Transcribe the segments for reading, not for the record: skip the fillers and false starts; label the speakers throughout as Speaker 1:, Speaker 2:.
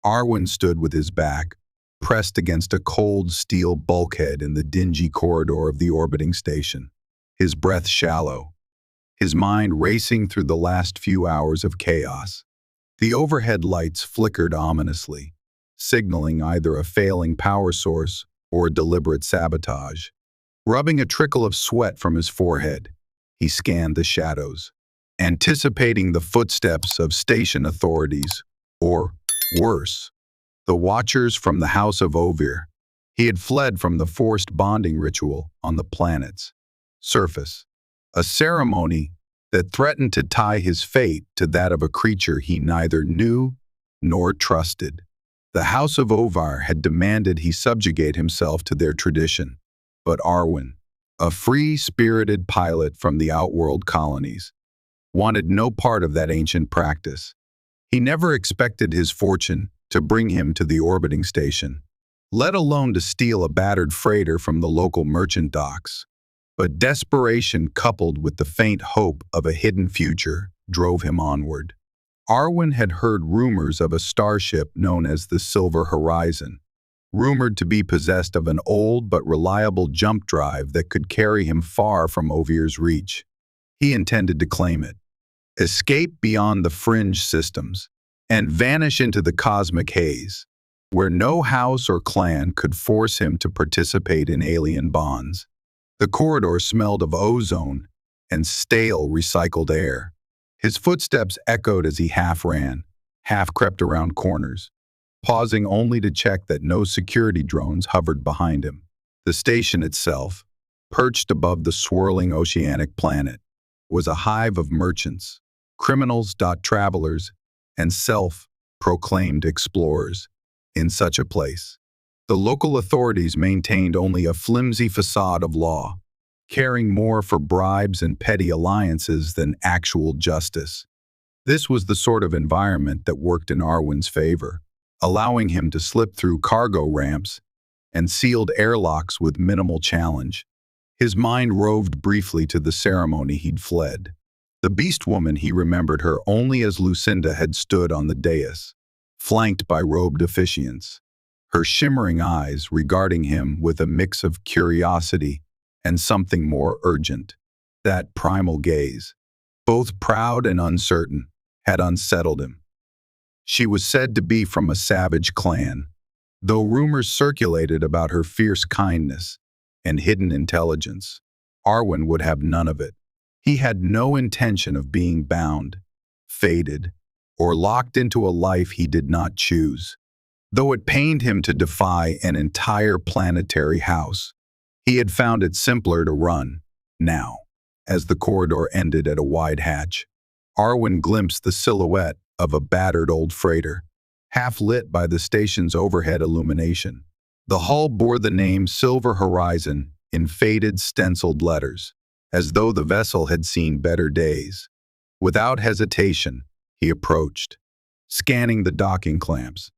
Speaker 1: Arwin stood with his back pressed against a cold steel bulkhead in the dingy corridor of the orbiting station, his breath shallow, his mind racing through the last few hours of chaos. The overhead lights flickered ominously, signaling either a failing power source or deliberate sabotage. Rubbing a trickle of sweat from his forehead, he scanned the shadows, anticipating the footsteps of station authorities, or, worse, the Watchers from the House of Ovir. He had fled from the forced bonding ritual on the planet's surface, a ceremony that threatened to tie his fate to that of a creature he neither knew nor trusted. The House of Ovir had demanded he subjugate himself to their tradition, but Arwin, a free-spirited pilot from the Outworld colonies, wanted no part of that ancient practice. He never expected his fortune to bring him to the orbiting station, let alone to steal a battered freighter from the local merchant docks. But desperation coupled with the faint hope of a hidden future drove him onward. Arwin had heard rumors of a starship known as the Silver Horizon, rumored to be possessed of an old but reliable jump drive that could carry him far from Ovir's reach. He intended to claim it, escape beyond the fringe systems, and vanish into the cosmic haze, where no house or clan could force him to participate in alien bonds. The corridor smelled of ozone and stale recycled air. His footsteps echoed as he half ran, half crept around corners, pausing only to check that no security drones hovered behind him. The station itself, perched above the swirling oceanic planet, was a hive of merchants, criminals, travelers, and self-proclaimed explorers. In such a place, the local authorities maintained only a flimsy facade of law, caring more for bribes and petty alliances than actual justice. This was the sort of environment that worked in Arwin's favor, allowing him to slip through cargo ramps and sealed airlocks with minimal challenge. His mind roved briefly to the ceremony he'd fled. The beast woman, he remembered her only as Lucinda had stood on the dais, flanked by robed officiants, her shimmering eyes regarding him with a mix of curiosity and something more urgent. That primal gaze, both proud and uncertain, had unsettled him. She was said to be from a savage clan, though rumors circulated about her fierce kindness and hidden intelligence. Arwin would have none of it. He had no intention of being bound, fated, or locked into a life he did not choose. Though it pained him to defy an entire planetary house, he had found it simpler to run. Now, as the corridor ended at a wide hatch, Arwin glimpsed the silhouette of a battered old freighter, half lit by the station's overhead illumination. The hull bore the name Silver Horizon in faded stenciled letters, as though the vessel had seen better days. Without hesitation, he approached, scanning the docking clamps.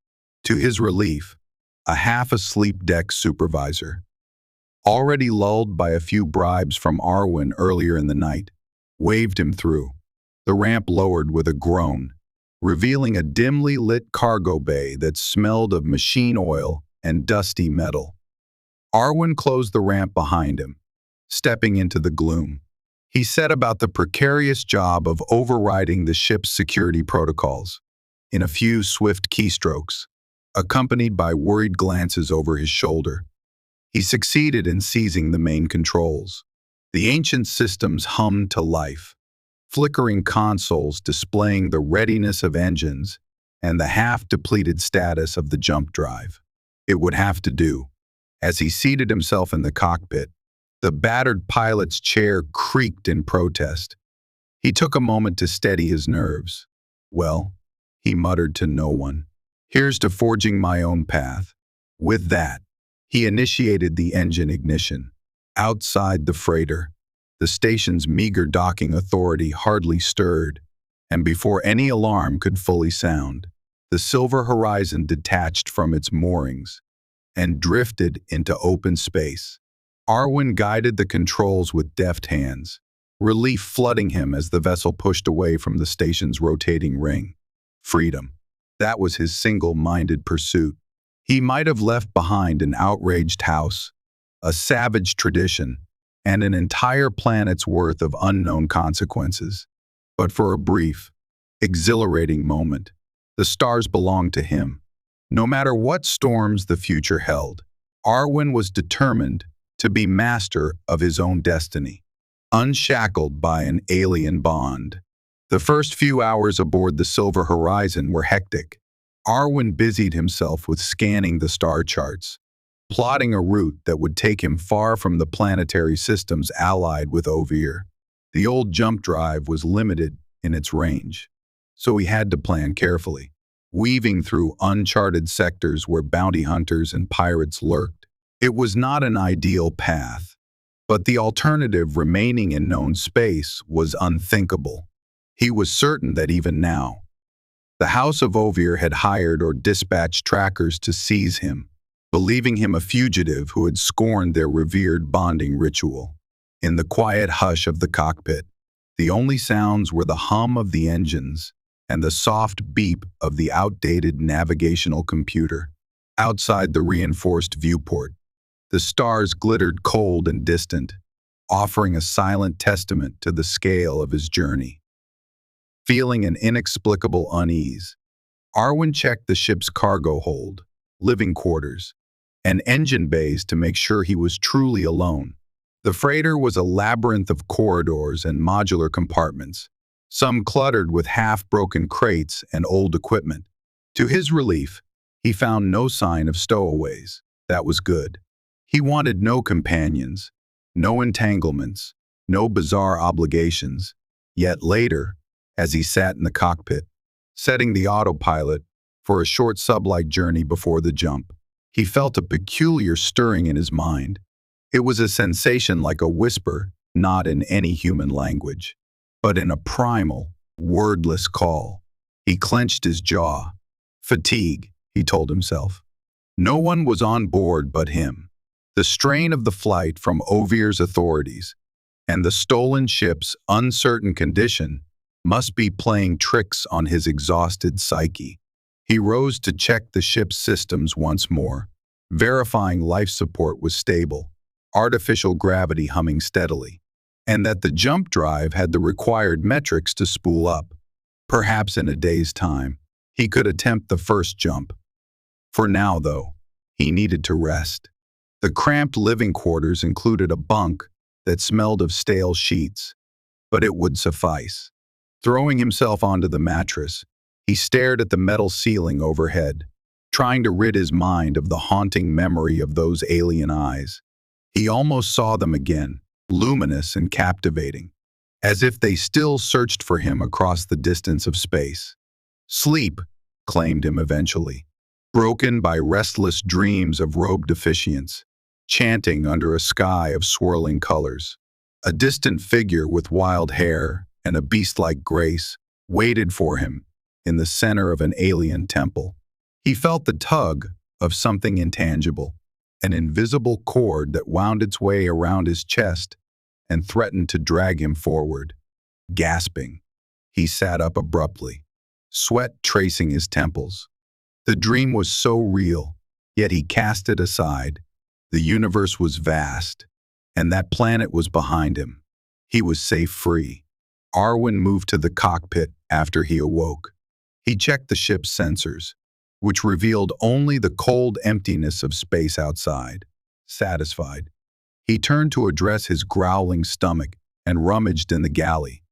Speaker 1: To his relief, a half-asleep deck supervisor, already lulled by a few bribes from Arwin earlier in the night, waved him through. The ramp lowered with a groan, revealing a dimly lit cargo bay that smelled of machine oil and dusty metal. Arwin closed the ramp behind him, stepping into the gloom. He set about the precarious job of overriding the ship's security protocols. In a few swift keystrokes, accompanied by worried glances over his shoulder, he succeeded in seizing the main controls. The ancient systems hummed to life, flickering consoles displaying the readiness of engines and the half-depleted status of the jump drive. It would have to do. As he seated himself in the cockpit, the battered pilot's chair creaked in protest. He took a moment to steady his nerves. "Well," he muttered to no one, "here's to forging my own path." With that, he initiated the engine ignition. Outside the freighter, the station's meager docking authority hardly stirred, and before any alarm could fully sound, the Silver Horizon detached from its moorings and drifted into open space. Arwin guided the controls with deft hands, relief flooding him as the vessel pushed away from the station's rotating ring. Freedom. That was his single-minded pursuit. He might have left behind an outraged house, a savage tradition, and an entire planet's worth of unknown consequences. But for a brief, exhilarating moment, the stars belonged to him. No matter what storms the future held, Arwin was determined to be master of his own destiny, unshackled by an alien bond. The first few hours aboard the Silver Horizon were hectic. Arwin busied himself with scanning the star charts, plotting a route that would take him far from the planetary systems allied with Ovir. The old jump drive was limited in its range, so he had to plan carefully, weaving through uncharted sectors where bounty hunters and pirates lurked. It was not an ideal path, but the alternative remaining in known space was unthinkable. He was certain that even now, the House of Ovir had hired or dispatched trackers to seize him, believing him a fugitive who had scorned their revered bonding ritual. In the quiet hush of the cockpit, the only sounds were the hum of the engines and the soft beep of the outdated navigational computer. Outside the reinforced viewport, the stars glittered cold and distant, offering a silent testament to the scale of his journey. Feeling an inexplicable unease, Arwin checked the ship's cargo hold, living quarters, and engine bays to make sure he was truly alone. The freighter was a labyrinth of corridors and modular compartments, some cluttered with half-broken crates and old equipment. To his relief, he found no sign of stowaways. That was good. He wanted no companions, no entanglements, no bizarre obligations. Yet later, as he sat in the cockpit, setting the autopilot for a short sublight journey before the jump, he felt a peculiar stirring in his mind. It was a sensation like a whisper, not in any human language, but in a primal, wordless call. He clenched his jaw. Fatigue, he told himself. No one was on board but him. The strain of the flight from Ovir's authorities and the stolen ship's uncertain condition must be playing tricks on his exhausted psyche. He rose to check the ship's systems once more, verifying life support was stable, artificial gravity humming steadily, and that the jump drive had the required metrics to spool up. Perhaps in a day's time, he could attempt the first jump. For now, though, he needed to rest. The cramped living quarters included a bunk that smelled of stale sheets, but it would suffice. Throwing himself onto the mattress, he stared at the metal ceiling overhead, trying to rid his mind of the haunting memory of those alien eyes. He almost saw them again, luminous and captivating, as if they still searched for him across the distance of space. Sleep claimed him eventually, broken by restless dreams of robed deficients, chanting under a sky of swirling colors. A distant figure with wild hair and a beast-like grace waited for him in the center of an alien temple. He felt the tug of something intangible, an invisible cord that wound its way around his chest and threatened to drag him forward. Gasping, he sat up abruptly, sweat tracing his temples. The dream was so real, yet he cast it aside. The universe was vast, and that planet was behind him. He was safe free. Arwin moved to the cockpit after he awoke. He checked the ship's sensors, which revealed only the cold emptiness of space outside. Satisfied, he turned to address his growling stomach and rummaged in the galley.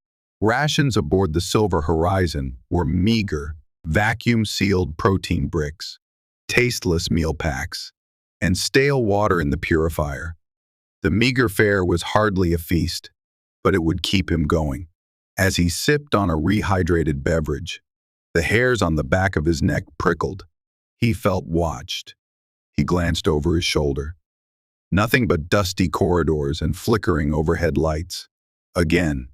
Speaker 1: Rations aboard the Silver Horizon were meager, vacuum-sealed protein bricks, tasteless meal packs, and stale water in the purifier. The meager fare was hardly a feast, but it would keep him going. As he sipped on a rehydrated beverage, the hairs on the back of his neck prickled. He felt watched. He glanced over his shoulder. Nothing but dusty corridors and flickering overhead lights. Again,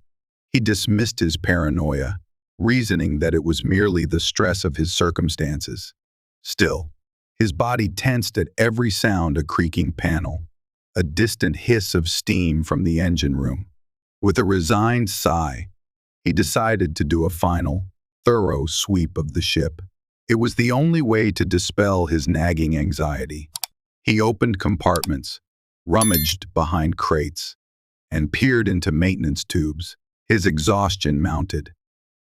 Speaker 1: he dismissed his paranoia, reasoning that it was merely the stress of his circumstances. Still, his body tensed at every sound: a creaking panel, a distant hiss of steam from the engine room. With a resigned sigh, he decided to do a final, thorough sweep of the ship. It was the only way to dispel his nagging anxiety. He opened compartments, rummaged behind crates, and peered into maintenance tubes. His exhaustion mounted,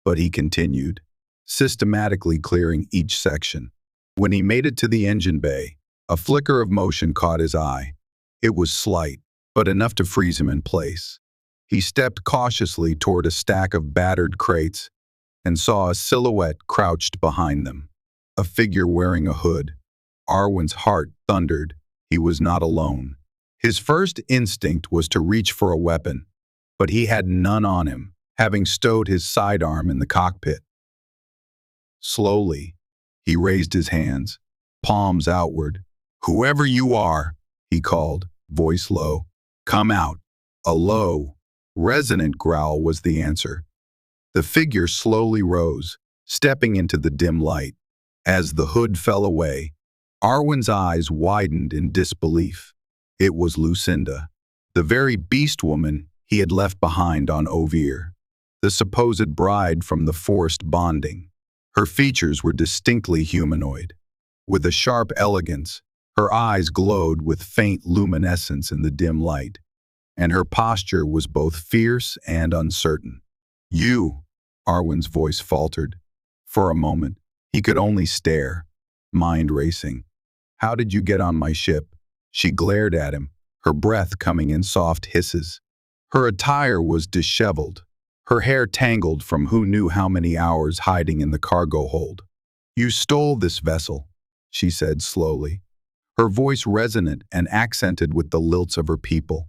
Speaker 1: but he continued, systematically clearing each section. When he made it to the engine bay, a flicker of motion caught his eye. It was slight, but enough to freeze him in place. He stepped cautiously toward a stack of battered crates and saw a silhouette crouched behind them, a figure wearing a hood. Arwin's heart thundered. He was not alone. His first instinct was to reach for a weapon, but he had none on him, having stowed his sidearm in the cockpit. Slowly, he raised his hands, palms outward. "Whoever you are," he called, voice low, "come out." A low, resonant growl was the answer. The figure slowly rose, stepping into the dim light. As the hood fell away, Arwin's eyes widened in disbelief. It was Lucinda, the very beast woman he had left behind on Ovir, the supposed bride from the forced bonding. Her features were distinctly humanoid. With a sharp elegance, her eyes glowed with faint luminescence in the dim light, and her posture was both fierce and uncertain. "You," Arwin's voice faltered. For a moment, he could only stare, mind racing. "How did you get on my ship?" She glared at him, her breath coming in soft hisses. Her attire was disheveled, her hair tangled from who knew how many hours hiding in the cargo hold. "You stole this vessel," she said slowly, her voice resonant and accented with the lilts of her people.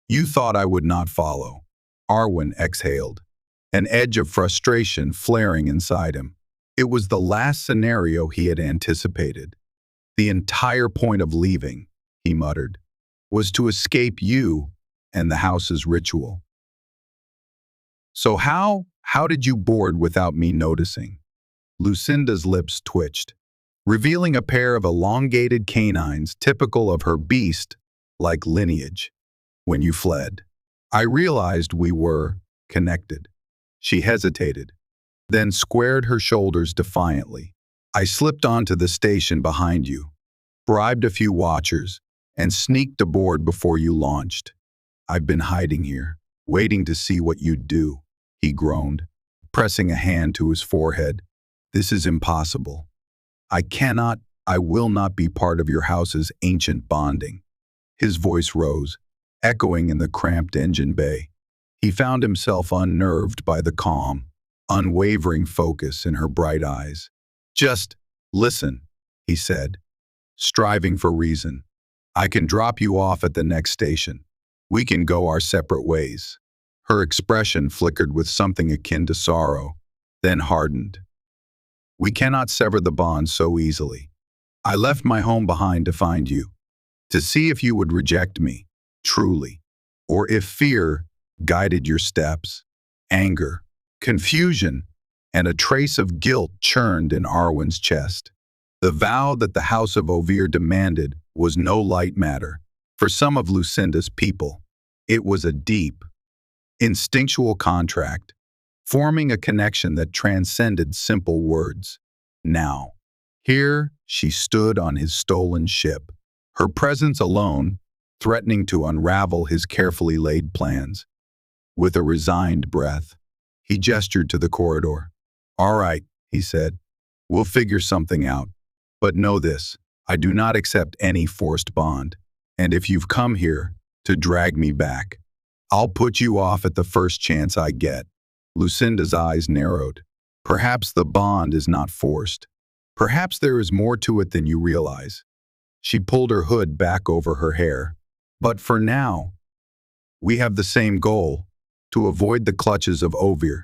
Speaker 1: "You thought I would not follow." Arwin exhaled, an edge of frustration flaring inside him. It was the last scenario he had anticipated. "The entire point of leaving," he muttered, "was to escape you and the house's ritual." "So how did you board without me noticing?" Lucinda's lips twitched, revealing a pair of elongated canines typical of her beast-like lineage. "When you fled, I realized we were connected." She hesitated, then squared her shoulders defiantly. "I slipped onto the station behind you, bribed a few watchers, and sneaked aboard before you launched. I've been hiding here, waiting to see what you'd do," he groaned, pressing a hand to his forehead. "This is impossible. I will not be part of your house's ancient bonding." His voice rose, echoing in the cramped engine bay. He found himself unnerved by the calm, unwavering focus in her bright eyes. "Just listen," he said, striving for reason. "I can drop you off at the next station. We can go our separate ways." Her expression flickered with something akin to sorrow, then hardened. "We cannot sever the bond so easily. I left my home behind to find you, to see if you would reject me, truly, or if fear guided your steps." Anger, confusion, and a trace of guilt churned in Arwin's chest. The vow that the House of Ovir demanded was no light matter. For some of Lucinda's people, it was a deep, instinctual contract, forming a connection that transcended simple words. Now, here she stood on his stolen ship, her presence alone threatening to unravel his carefully laid plans. With a resigned breath, he gestured to the corridor. "All right," he said, "we'll figure something out. But know this, I do not accept any forced bond. And if you've come here to drag me back, I'll put you off at the first chance I get." Lucinda's eyes narrowed. "Perhaps the bond is not forced. Perhaps there is more to it than you realize." She pulled her hood back over her hair. "But for now, we have the same goal, to avoid the clutches of Ovir.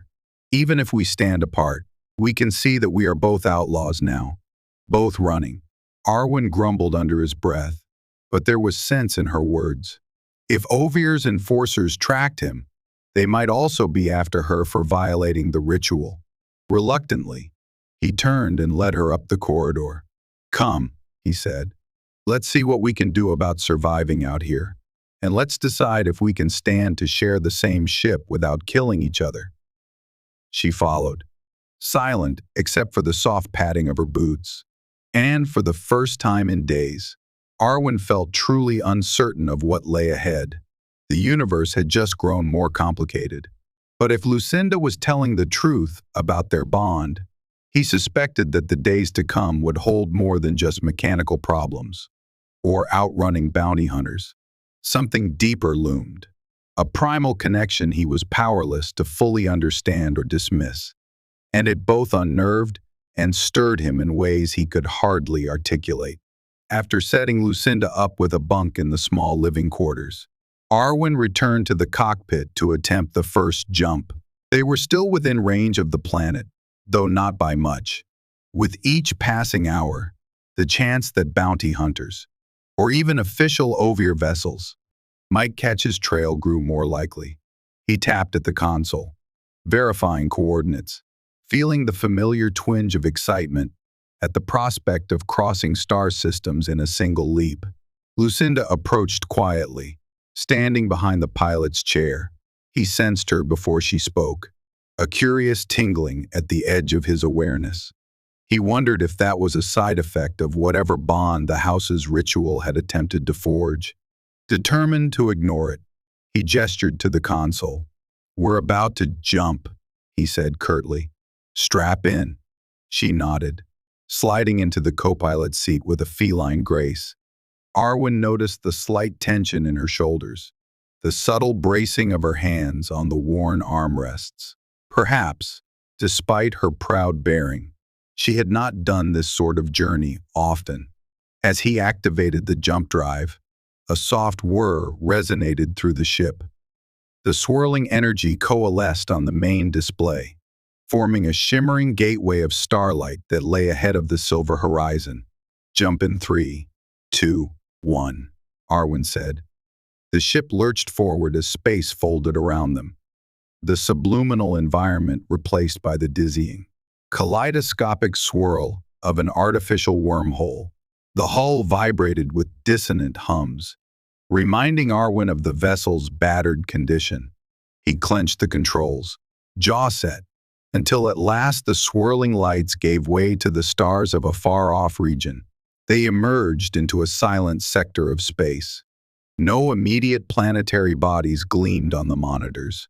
Speaker 1: Even if we stand apart, we can see that we are both outlaws now, both running." Arwin grumbled under his breath, but there was sense in her words. If Ovir's enforcers tracked him, they might also be after her for violating the ritual. Reluctantly, he turned and led her up the corridor. "Come," he said. "Let's see what we can do about surviving out here. And let's decide if we can stand to share the same ship without killing each other." She followed, silent except for the soft padding of her boots. And for the first time in days, Arwin felt truly uncertain of what lay ahead. The universe had just grown more complicated. But if Lucinda was telling the truth about their bond, he suspected that the days to come would hold more than just mechanical problems or outrunning bounty hunters. Something deeper loomed, a primal connection he was powerless to fully understand or dismiss, and it both unnerved and stirred him in ways he could hardly articulate. After setting Lucinda up with a bunk in the small living quarters, Arwin returned to the cockpit to attempt the first jump. They were still within range of the planet, though not by much. With each passing hour, the chance that bounty hunters, or even official Ovir vessels, might catch his trail grew more likely. He tapped at the console, verifying coordinates, feeling the familiar twinge of excitement at the prospect of crossing star systems in a single leap. Lucinda approached quietly, standing behind the pilot's chair. He sensed her before she spoke, a curious tingling at the edge of his awareness. He wondered if that was a side effect of whatever bond the house's ritual had attempted to forge. Determined to ignore it, he gestured to the console. "We're about to jump," he said curtly. "Strap in." She nodded, sliding into the co-pilot's seat with a feline grace. Arwin noticed the slight tension in her shoulders, the subtle bracing of her hands on the worn armrests. Perhaps, despite her proud bearing, she had not done this sort of journey often. As he activated the jump drive, a soft whir resonated through the ship. The swirling energy coalesced on the main display, forming a shimmering gateway of starlight that lay ahead of the silver horizon. "Jump in 3, 2, 1, Arwin said. The ship lurched forward as space folded around them, the subliminal environment replaced by the dizzying, kaleidoscopic swirl of an artificial wormhole. The hull vibrated with dissonant hums, reminding Arwin of the vessel's battered condition. He clenched the controls, jaw set, until at last the swirling lights gave way to the stars of a far-off region. They emerged into a silent sector of space. No immediate planetary bodies gleamed on the monitors.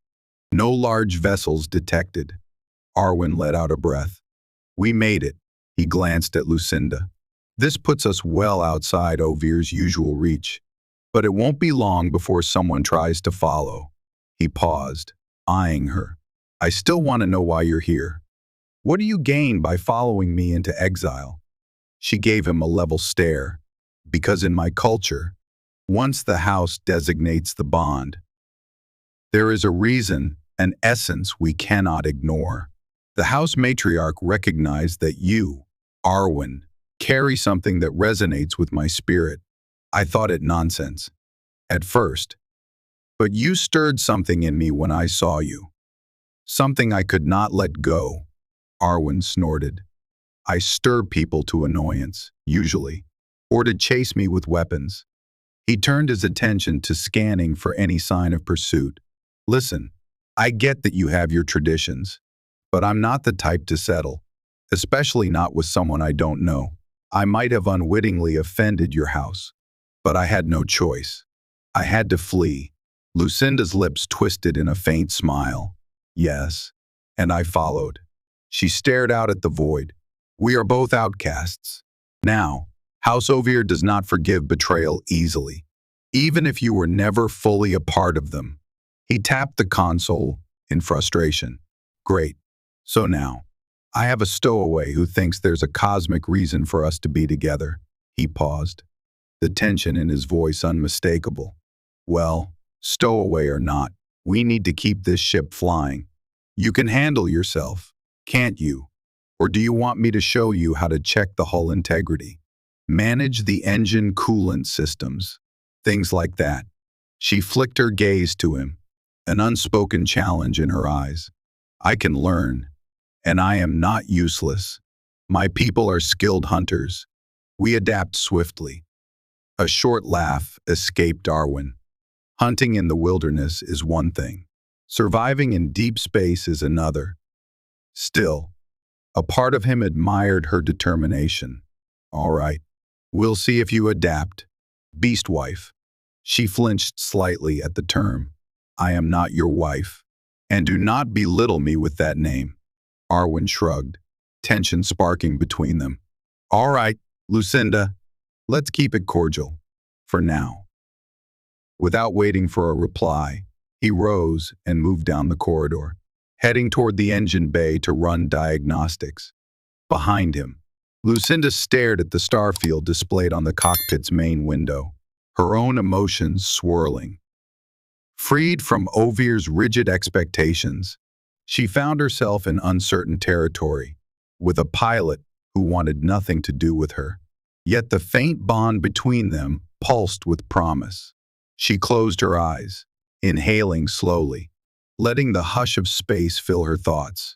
Speaker 1: No large vessels detected. Arwin let out a breath. "We made it," he glanced at Lucinda. "This puts us well outside Ovir's usual reach, but it won't be long before someone tries to follow." He paused, eyeing her. "I still want to know why you're here. What do you gain by following me into exile?" She gave him a level stare. "Because in my culture, once the house designates the bond, there is a reason, an essence we cannot ignore. The house matriarch recognized that you, Arwin, carry something that resonates with my spirit. I thought it nonsense at first, but you stirred something in me when I saw you. Something I could not let go." Arwin snorted. "I stir people to annoyance, usually, or to chase me with weapons." He turned his attention to scanning for any sign of pursuit. "Listen, I get that you have your traditions, but I'm not the type to settle, especially not with someone I don't know. I might have unwittingly offended your house, but I had no choice. I had to flee." Lucinda's lips twisted in a faint smile. "Yes, and I followed." She stared out at the void. "We are both outcasts. Now, House Ovir does not forgive betrayal easily, even if you were never fully a part of them." He tapped the console in frustration. "Great. So now, I have a stowaway who thinks there's a cosmic reason for us to be together." He paused, the tension in his voice unmistakable. "Well, stowaway or not, we need to keep this ship flying. You can handle yourself, can't you? Or do you want me to show you how to check the hull integrity? Manage the engine coolant systems, things like that." She flicked her gaze to him, an unspoken challenge in her eyes. "I can learn, and I am not useless. My people are skilled hunters. We adapt swiftly." A short laugh escaped Arwin. Hunting in the wilderness is one thing. Surviving in deep space is another. Still, A part of him admired her determination. All right, we'll see if you adapt. Beastwife. She flinched slightly at the term. I am not your wife. And do not belittle me with that name. Arwin shrugged, tension sparking between them. All right, Lucinda, let's keep it cordial. For now. Without waiting for a reply, he rose and moved down the corridor, heading toward the engine bay to run diagnostics. Behind him, Lucinda stared at the starfield displayed on the cockpit's main window, her own emotions swirling. Freed from Ovir's rigid expectations, she found herself in uncertain territory, with a pilot who wanted nothing to do with her. Yet the faint bond between them pulsed with promise. She closed her eyes, inhaling slowly, letting the hush of space fill her thoughts.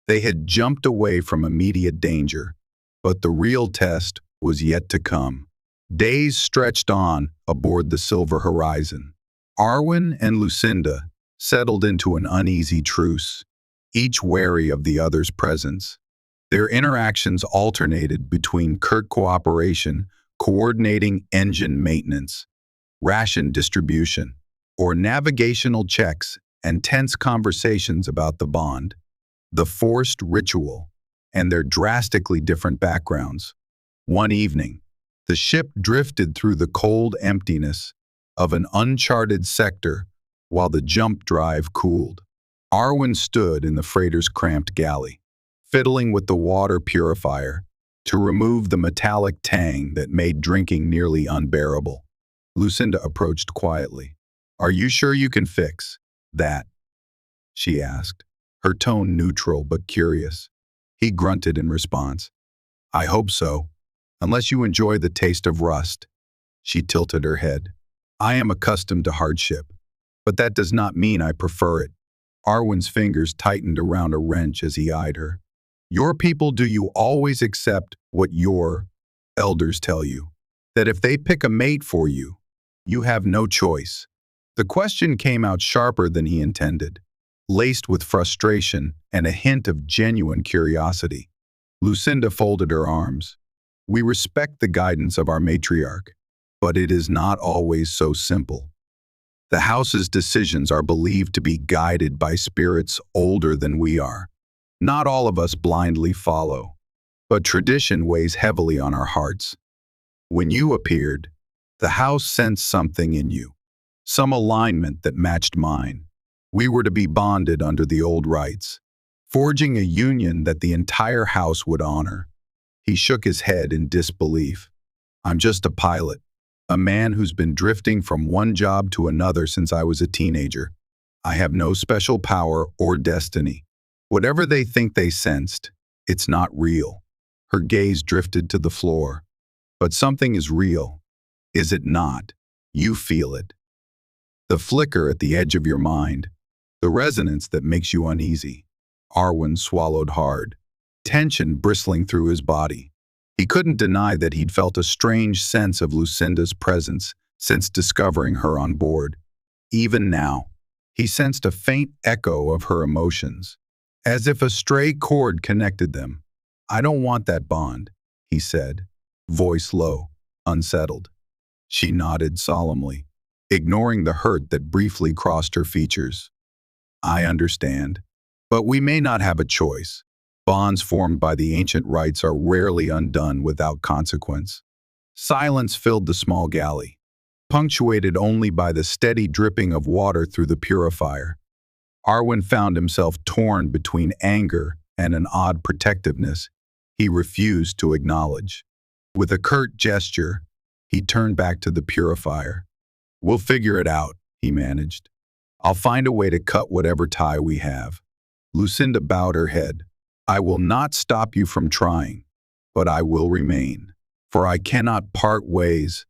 Speaker 1: They had jumped away from immediate danger, but the real test was yet to come. Days stretched on aboard the Silver Horizon. Arwin and Lucinda settled into an uneasy truce, each wary of the other's presence. Their interactions alternated between curt cooperation, coordinating engine maintenance, ration distribution, or navigational checks and tense conversations about the bond, the forced ritual, and their drastically different backgrounds. One evening, the ship drifted through the cold emptiness of an uncharted sector while the jump drive cooled. Arwin stood in the freighter's cramped galley, fiddling with the water purifier to remove the metallic tang that made drinking nearly unbearable. Lucinda approached quietly. Are you sure you can fix that? She asked, her tone neutral but curious. He grunted in response. I hope so, unless you enjoy the taste of rust. She tilted her head. I am accustomed to hardship, but that does not mean I prefer it. Arwin's fingers tightened around a wrench as he eyed her. Your people, do you always accept what your elders tell you? That if they pick a mate for you, you have no choice. The question came out sharper than he intended, laced with frustration and a hint of genuine curiosity. Lucinda folded her arms. We respect the guidance of our matriarch, but it is not always so simple. The house's decisions are believed to be guided by spirits older than we are. Not all of us blindly follow, but tradition weighs heavily on our hearts. When you appeared, the house sensed something in you, some alignment that matched mine. We were to be bonded under the old rites, forging a union that the entire house would honor. He shook his head in disbelief. I'm just a pilot, a man who's been drifting from one job to another since I was a teenager. I have no special power or destiny. Whatever they think they sensed, it's not real. Her gaze drifted to the floor. But something is real. Is it not? You feel it. The flicker at the edge of your mind. The resonance that makes you uneasy. Arwin swallowed hard, tension bristling through his body. He couldn't deny that he'd felt a strange sense of Lucinda's presence since discovering her on board. Even now, he sensed a faint echo of her emotions, as if a stray cord connected them. I don't want that bond, he said, voice low, unsettled. She nodded solemnly, ignoring the hurt that briefly crossed her features. I understand, but we may not have a choice. Bonds formed by the ancient rites are rarely undone without consequence. Silence filled the small galley, punctuated only by the steady dripping of water through the purifier. Arwin found himself torn between anger and an odd protectiveness he refused to acknowledge. With a curt gesture, he turned back to the purifier. We'll figure it out, he managed. I'll find a way to cut whatever tie we have. Lucinda bowed her head. I will not stop you from trying, but I will remain, for I cannot part ways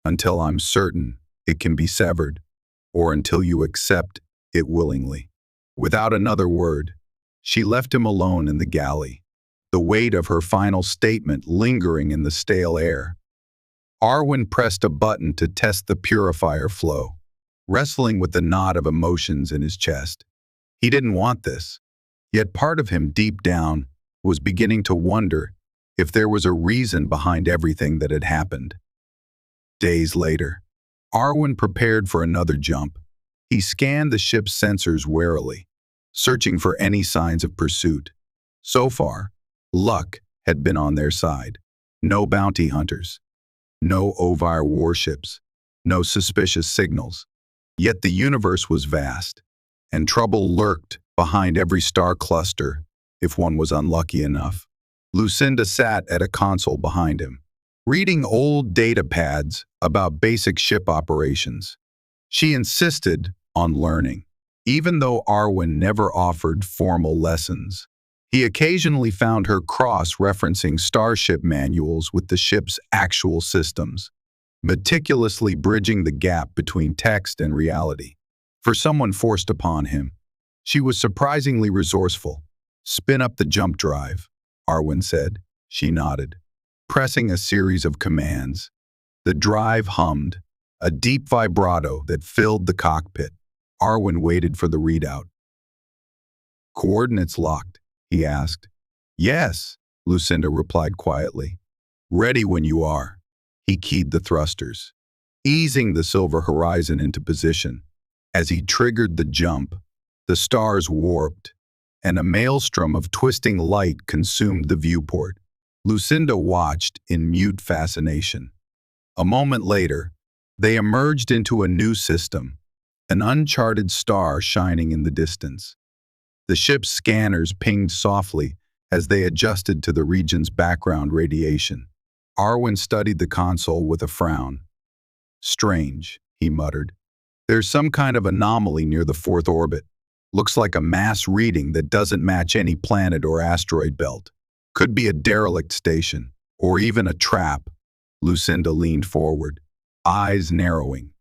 Speaker 1: until I'm certain it can be severed, or until you accept it willingly. Without another word, she left him alone in the galley, the weight of her final statement lingering in the stale air. Arwin pressed a button to test the purifier flow, wrestling with the knot of emotions in his chest. He didn't want this, yet part of him deep down was beginning to wonder if there was a reason behind everything that had happened. Days later, Arwin prepared for another jump. He scanned the ship's sensors warily, searching for any signs of pursuit. So far, luck had been on their side. No bounty hunters, no Ovire warships, no suspicious signals. Yet the universe was vast, and trouble lurked behind every star cluster if one was unlucky enough. Lucinda sat at a console behind him, reading old data pads about basic ship operations. She insisted on learning, even though Arwin never offered formal lessons. He occasionally found her cross-referencing starship manuals with the ship's actual systems, meticulously bridging the gap between text and reality. For someone forced upon him, she was surprisingly resourceful. "Spin up the jump drive," Arwin said. She nodded, pressing a series of commands. The drive hummed, a deep vibrato that filled the cockpit. Arwin waited for the readout. "Coordinates locked?" he asked. "Yes," Lucinda replied quietly. "Ready when you are." He keyed the thrusters, easing the silver horizon into position. As he triggered the jump, the stars warped, and a maelstrom of twisting light consumed the viewport. Lucinda watched in mute fascination. A moment later, they emerged into a new system, an uncharted star shining in the distance. The ship's scanners pinged softly as they adjusted to the region's background radiation. Arwin studied the console with a frown. "Strange," he muttered. "There's some kind of anomaly near the fourth orbit. Looks like a mass reading that doesn't match any planet or asteroid belt. Could be a derelict station, or even a trap." Lucinda leaned forward, eyes narrowing.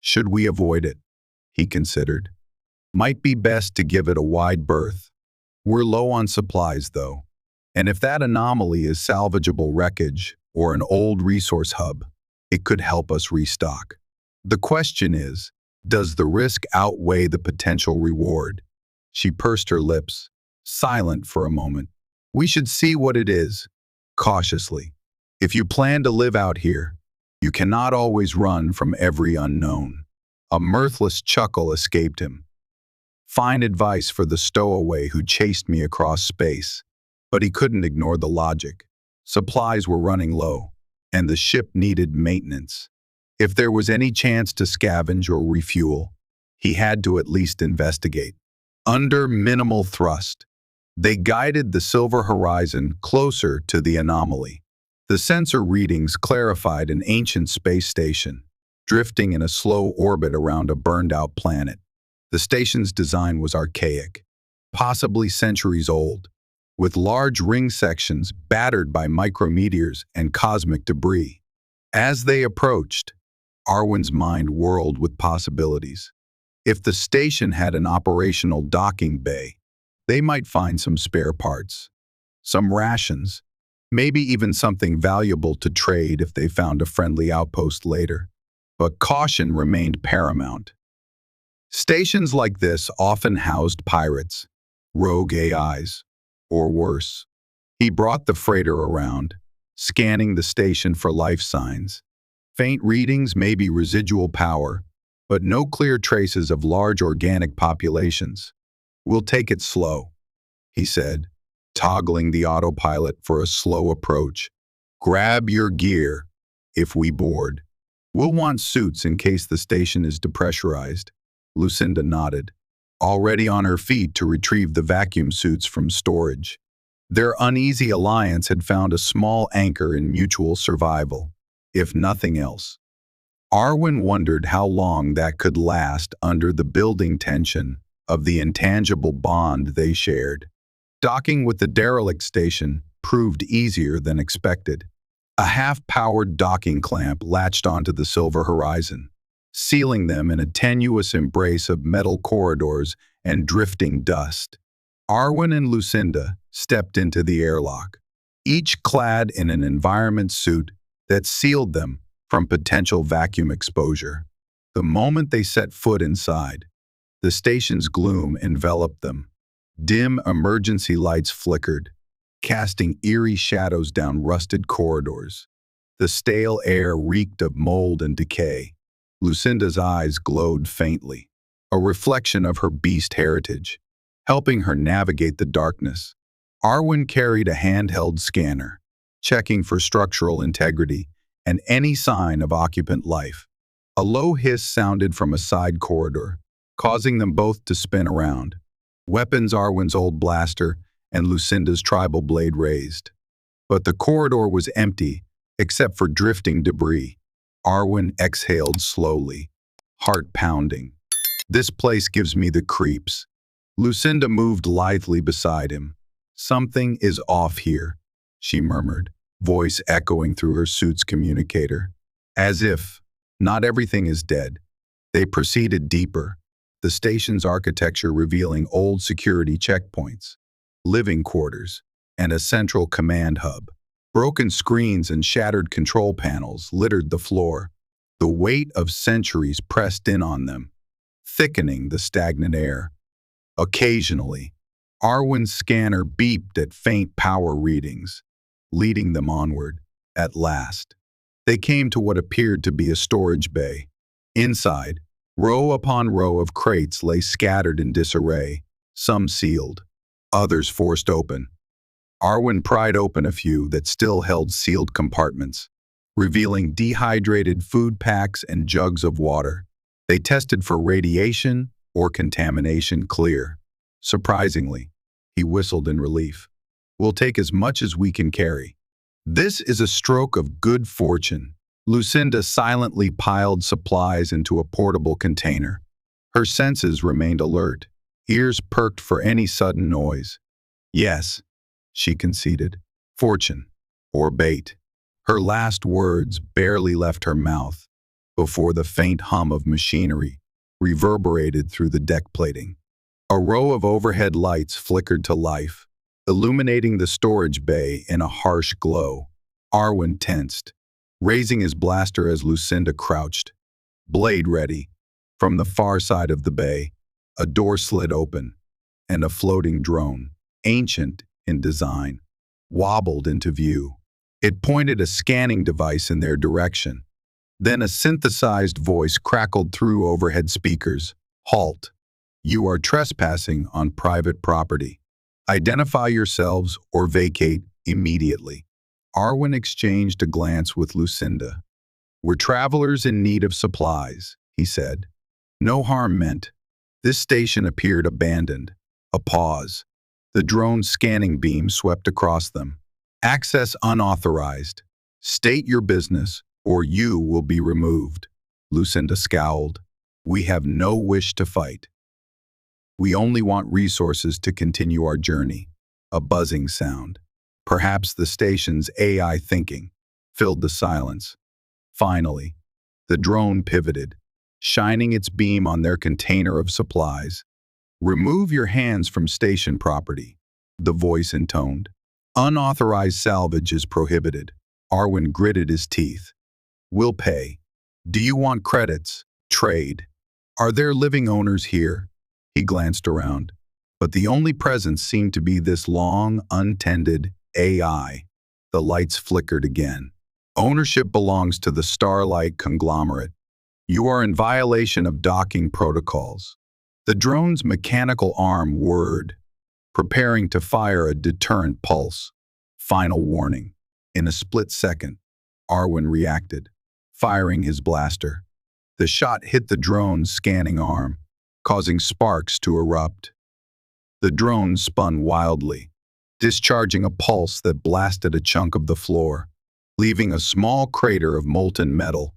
Speaker 1: "Should we avoid it?" he considered. "Might be best to give it a wide berth. We're low on supplies, though, and if that anomaly is salvageable wreckage or an old resource hub, it could help us restock. The question is, does the risk outweigh the potential reward?" She pursed her lips, silent for a moment. "We should see what it is," cautiously. "If you plan to live out here, you cannot always run from every unknown." A mirthless chuckle escaped him. "Fine advice for the stowaway who chased me across space." But he couldn't ignore the logic. Supplies were running low, and the ship needed maintenance. If there was any chance to scavenge or refuel, he had to at least investigate. Under minimal thrust, they guided the silver horizon closer to the anomaly. The sensor readings clarified an ancient space station, drifting in a slow orbit around a burned-out planet. The station's design was archaic, possibly centuries old, with large ring sections battered by micrometeors and cosmic debris. As they approached, Arwin's mind whirled with possibilities. If the station had an operational docking bay, they might find some spare parts, some rations, maybe even something valuable to trade if they found a friendly outpost later. But caution remained paramount. Stations like this often housed pirates, rogue AIs, or worse. He brought the freighter around, scanning the station for life signs. Faint readings, maybe residual power, but no clear traces of large organic populations. "We'll take it slow," he said, toggling the autopilot for a slow approach. "Grab your gear if we board. We'll want suits in case the station is depressurized." Lucinda nodded, already on her feet to retrieve the vacuum suits from storage. Their uneasy alliance had found a small anchor in mutual survival, if nothing else. Arwin wondered how long that could last under the building tension of the intangible bond they shared. Docking with the derelict station proved easier than expected. A half-powered docking clamp latched onto the silver horizon, sealing them in a tenuous embrace of metal corridors and drifting dust. Arwin and Lucinda stepped into the airlock, each clad in an environment suit that sealed them from potential vacuum exposure. The moment they set foot inside, the station's gloom enveloped them. Dim emergency lights flickered, casting eerie shadows down rusted corridors. The stale air reeked of mold and decay. Lucinda's eyes glowed faintly, a reflection of her beast heritage, helping her navigate the darkness. Arwin carried a handheld scanner, checking for structural integrity and any sign of occupant life. A low hiss sounded from a side corridor, causing them both to spin around. Weapons Arwin's old blaster and Lucinda's tribal blade raised. But the corridor was empty, except for drifting debris. Arwin exhaled slowly, heart pounding. This place gives me the creeps. Lucinda moved lithely beside him. Something is off here, she murmured, voice echoing through her suit's communicator. As if, not everything is dead. They proceeded deeper, the station's architecture revealing old security checkpoints, living quarters, and a central command hub. Broken screens and shattered control panels littered the floor, the weight of centuries pressed in on them, thickening the stagnant air. Occasionally, Arwin's scanner beeped at faint power readings, leading them onward. At last, they came to what appeared to be a storage bay. Inside, row upon row of crates lay scattered in disarray, some sealed, others forced open. Arwin pried open a few that still held sealed compartments, revealing dehydrated food packs and jugs of water. They tested for radiation or contamination clear. Surprisingly, he whistled in relief. We'll take as much as we can carry. This is a stroke of good fortune. Lucinda silently piled supplies into a portable container. Her senses remained alert, ears perked for any sudden noise. Yes, she conceded, fortune or bait. Her last words barely left her mouth before the faint hum of machinery reverberated through the deck plating. A row of overhead lights flickered to life, illuminating the storage bay in a harsh glow. Arwin tensed, raising his blaster as Lucinda crouched, blade ready. From the far side of the bay, a door slid open, and a floating drone, ancient in design, wobbled into view. It pointed a scanning device in their direction. Then a synthesized voice crackled through overhead speakers. Halt. You are trespassing on private property. Identify yourselves or vacate immediately. Arwin exchanged a glance with Lucinda. We're travelers in need of supplies, he said. No harm meant. This station appeared abandoned. A pause. The drone's scanning beam swept across them. Access unauthorized. State your business, or you will be removed. Lucinda scowled. We have no wish to fight. We only want resources to continue our journey. A buzzing sound, perhaps the station's AI thinking, filled the silence. Finally, the drone pivoted, shining its beam on their container of supplies. Remove your hands from station property, the voice intoned. Unauthorized salvage is prohibited. Arwin gritted his teeth. We'll pay. Do you want credits? Trade. Are there living owners here? He glanced around, but the only presence seemed to be this long, untended AI. The lights flickered again. Ownership belongs to the Starlight conglomerate. You are in violation of docking protocols. The drone's mechanical arm whirred, preparing to fire a deterrent pulse. Final warning. In a split second, Arwin reacted, firing his blaster. The shot hit the drone's scanning arm, causing sparks to erupt. The drone spun wildly, discharging a pulse that blasted a chunk of the floor, leaving a small crater of molten metal.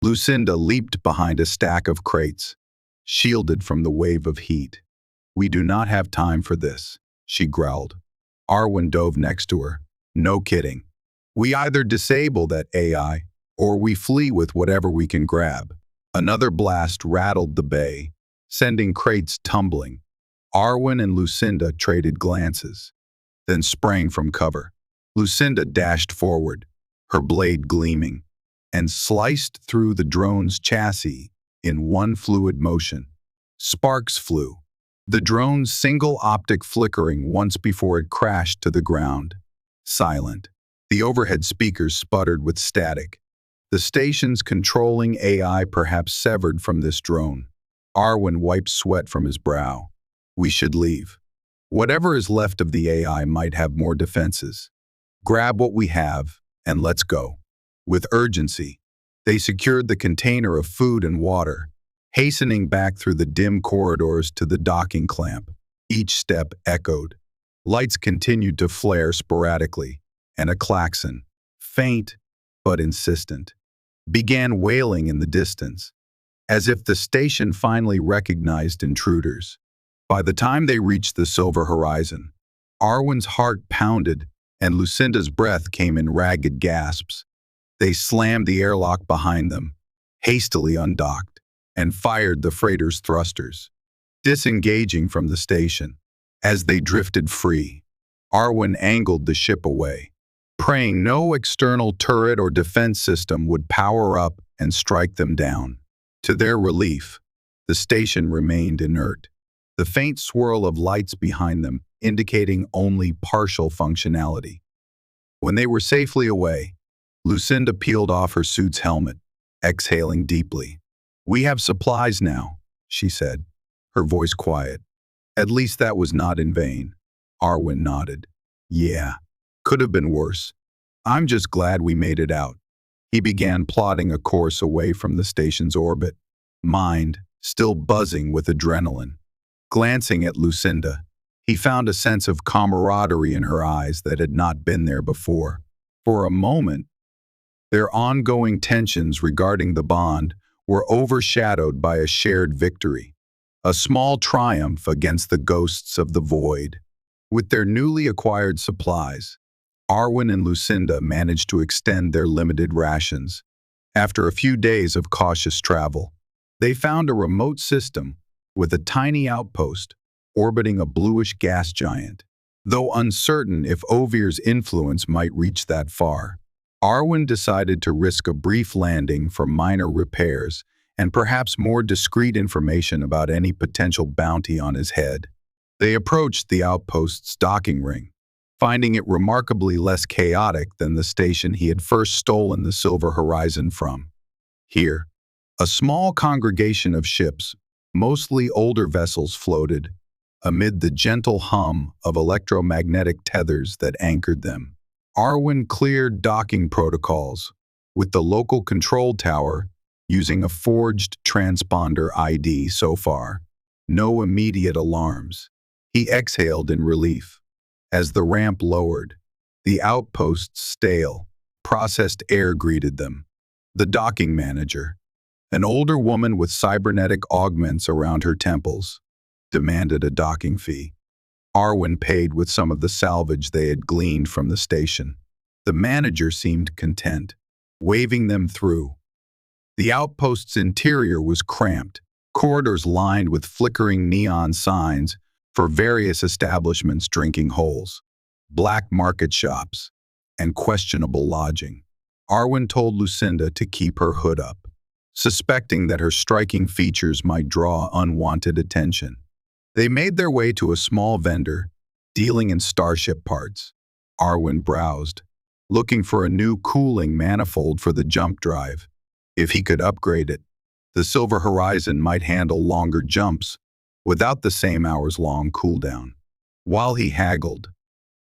Speaker 1: Lucinda leaped behind a stack of crates, shielded from the wave of heat. We do not have time for this, she growled. Arwin dove next to her. No kidding. We either disable that AI, or we flee with whatever we can grab. Another blast rattled the bay, sending crates tumbling. Arwin and Lucinda traded glances, then sprang from cover. Lucinda dashed forward, her blade gleaming, and sliced through the drone's chassis in one fluid motion. Sparks flew, the drone's single optic flickering once before it crashed to the ground. Silent. The overhead speakers sputtered with static. The station's controlling AI perhaps severed from this drone. Arwin wiped sweat from his brow. We should leave. Whatever is left of the AI might have more defenses. Grab what we have, and let's go. With urgency, they secured the container of food and water, hastening back through the dim corridors to the docking clamp. Each step echoed. Lights continued to flare sporadically, and a klaxon, faint but insistent, began wailing in the distance, as if the station finally recognized intruders. By the time they reached the silver horizon, Arwin's heart pounded and Lucinda's breath came in ragged gasps. They slammed the airlock behind them, hastily undocked, and fired the freighter's thrusters, disengaging from the station. As they drifted free, Arwin angled the ship away, praying no external turret or defense system would power up and strike them down. To their relief, the station remained inert, the faint swirl of lights behind them indicating only partial functionality. When they were safely away, Lucinda peeled off her suit's helmet, exhaling deeply. "We have supplies now," she said, her voice quiet. "At least that was not in vain." Arwin nodded. "Yeah, could have been worse. I'm just glad we made it out." He began plotting a course away from the station's orbit, mind still buzzing with adrenaline. Glancing at Lucinda, he found a sense of camaraderie in her eyes that had not been there before. For a moment, their ongoing tensions regarding the bond were overshadowed by a shared victory, a small triumph against the ghosts of the void. With their newly acquired supplies, Arwin and Lucinda managed to extend their limited rations. After a few days of cautious travel, they found a remote system with a tiny outpost orbiting a bluish gas giant. Though uncertain if Ovir's influence might reach that far, Arwin decided to risk a brief landing for minor repairs and perhaps more discreet information about any potential bounty on his head. They approached the outpost's docking ring, finding it remarkably less chaotic than the station he had first stolen the Silver Horizon from. Here, a small congregation of ships, mostly older vessels, floated amid the gentle hum of electromagnetic tethers that anchored them. Arwin cleared docking protocols, with the local control tower using a forged transponder ID so far. No immediate alarms. He exhaled in relief. As the ramp lowered, the outpost's stale, processed air greeted them. The docking manager, an older woman with cybernetic augments around her temples, demanded a docking fee. Arwin paid with some of the salvage they had gleaned from the station. The manager seemed content, waving them through. The outpost's interior was cramped, corridors lined with flickering neon signs for various establishments' drinking holes, black market shops, and questionable lodging. Arwin told Lucinda to keep her hood up, suspecting that her striking features might draw unwanted attention. They made their way to a small vendor dealing in starship parts. Arwin browsed, looking for a new cooling manifold for the jump drive. If he could upgrade it, the Silver Horizon might handle longer jumps without the same hours-long cooldown. While he haggled,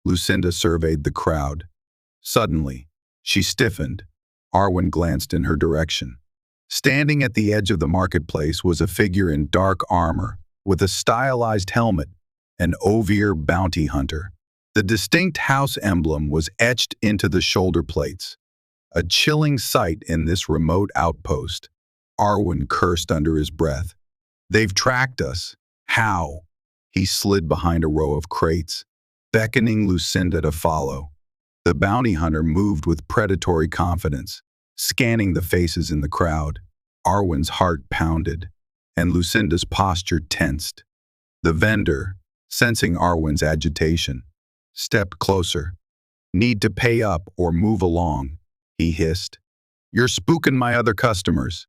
Speaker 1: Lucinda surveyed the crowd. Suddenly, she stiffened. Arwin glanced in her direction. Standing at the edge of the marketplace was a figure in dark armor with a stylized helmet, an Ovir bounty hunter. The distinct house emblem was etched into the shoulder plates, a chilling sight in this remote outpost. Arwin cursed under his breath. "They've tracked us. How?" He slid behind a row of crates, beckoning Lucinda to follow. The bounty hunter moved with predatory confidence, scanning the faces in the crowd. Arwin's heart pounded, and Lucinda's posture tensed. The vendor, sensing Arwin's agitation, stepped closer. "Need to pay up or move along," he hissed. "You're spooking my other customers."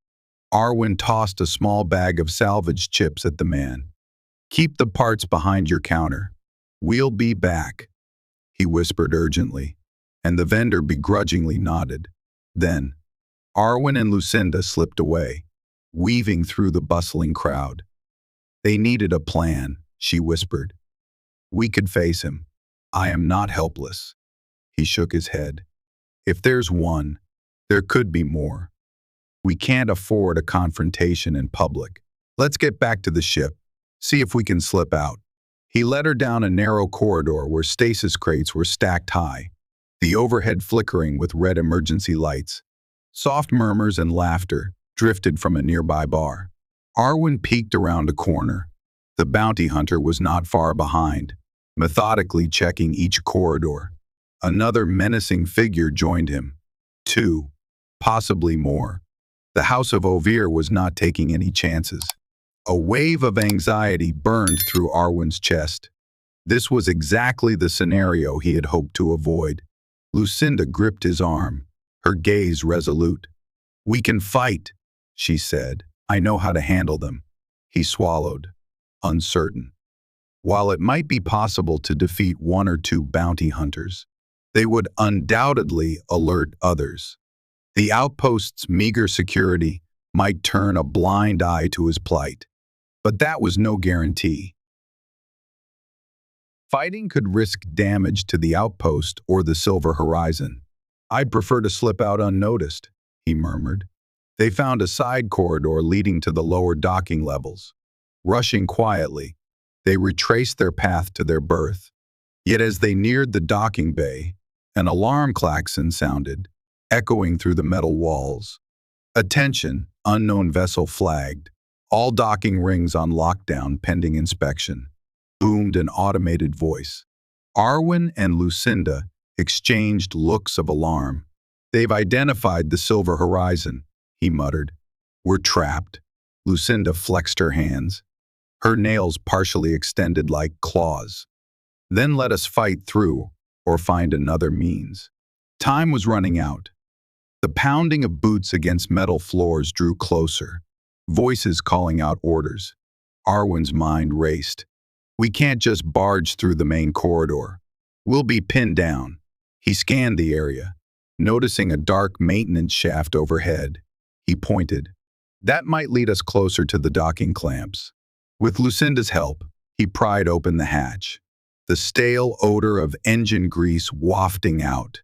Speaker 1: Arwin tossed a small bag of salvage chips at the man. Keep the parts behind your counter. We'll be back, he whispered urgently, and the vendor begrudgingly nodded. Then, Arwin and Lucinda slipped away, weaving through the bustling crowd. They needed a plan, she whispered. We could face him. I am not helpless. He shook his head. If there's one, there could be more. We can't afford a confrontation in public. Let's get back to the ship, see if we can slip out. He led her down a narrow corridor where stasis crates were stacked high, the overhead flickering with red emergency lights. Soft murmurs and laughter drifted from a nearby bar. Arwin peeked around a corner. The bounty hunter was not far behind, methodically checking each corridor. Another menacing figure joined him. 2, possibly more. The House of Ovir was not taking any chances. A wave of anxiety burned through Arwin's chest. This was exactly the scenario he had hoped to avoid. Lucinda gripped his arm, her gaze resolute. We can fight, she said. I know how to handle them. He swallowed, uncertain. While it might be possible to defeat 1 or 2 bounty hunters, they would undoubtedly alert others. The outpost's meager security might turn a blind eye to his plight, but that was no guarantee. Fighting could risk damage to the outpost or the Silver Horizon. I'd prefer to slip out unnoticed, he murmured. They found a side corridor leading to the lower docking levels. Rushing quietly, they retraced their path to their berth. Yet as they neared the docking bay, an alarm klaxon sounded, echoing through the metal walls. Attention, unknown vessel flagged. All docking rings on lockdown pending inspection, boomed an automated voice. Arwin and Lucinda exchanged looks of alarm. They've identified the Silver Horizon, he muttered. We're trapped. Lucinda flexed her hands, her nails partially extended like claws. Then let us fight through or find another means. Time was running out. The pounding of boots against metal floors drew closer, voices calling out orders. Arwin's mind raced. We can't just barge through the main corridor. We'll be pinned down. He scanned the area, noticing a dark maintenance shaft overhead. He pointed. That might lead us closer to the docking clamps. With Lucinda's help, he pried open the hatch, the stale odor of engine grease wafting out.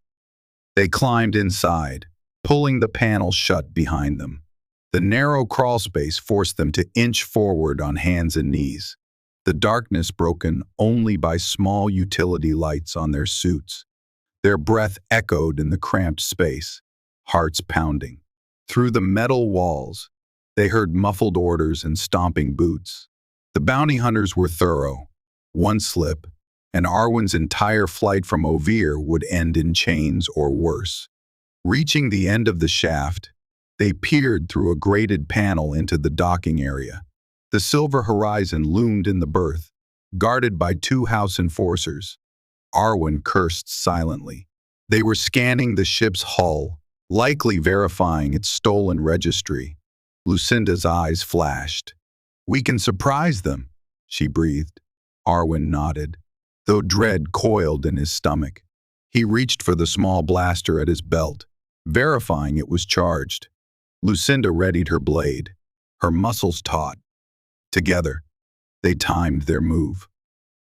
Speaker 1: They climbed inside, pulling the panel shut behind them. The narrow crawl space forced them to inch forward on hands and knees, the darkness broken only by small utility lights on their suits. Their breath echoed in the cramped space, hearts pounding. Through the metal walls, they heard muffled orders and stomping boots. The bounty hunters were thorough. One slip, and Arwin's entire flight from Ovir would end in chains or worse. Reaching the end of the shaft, they peered through a grated panel into the docking area. The Silver Horizon loomed in the berth, guarded by 2 house enforcers. Arwin cursed silently. They were scanning the ship's hull, likely verifying its stolen registry. Lucinda's eyes flashed. We can surprise them, she breathed. Arwin nodded, though dread coiled in his stomach. He reached for the small blaster at his belt, verifying it was charged. Lucinda readied her blade, her muscles taut. Together, they timed their move.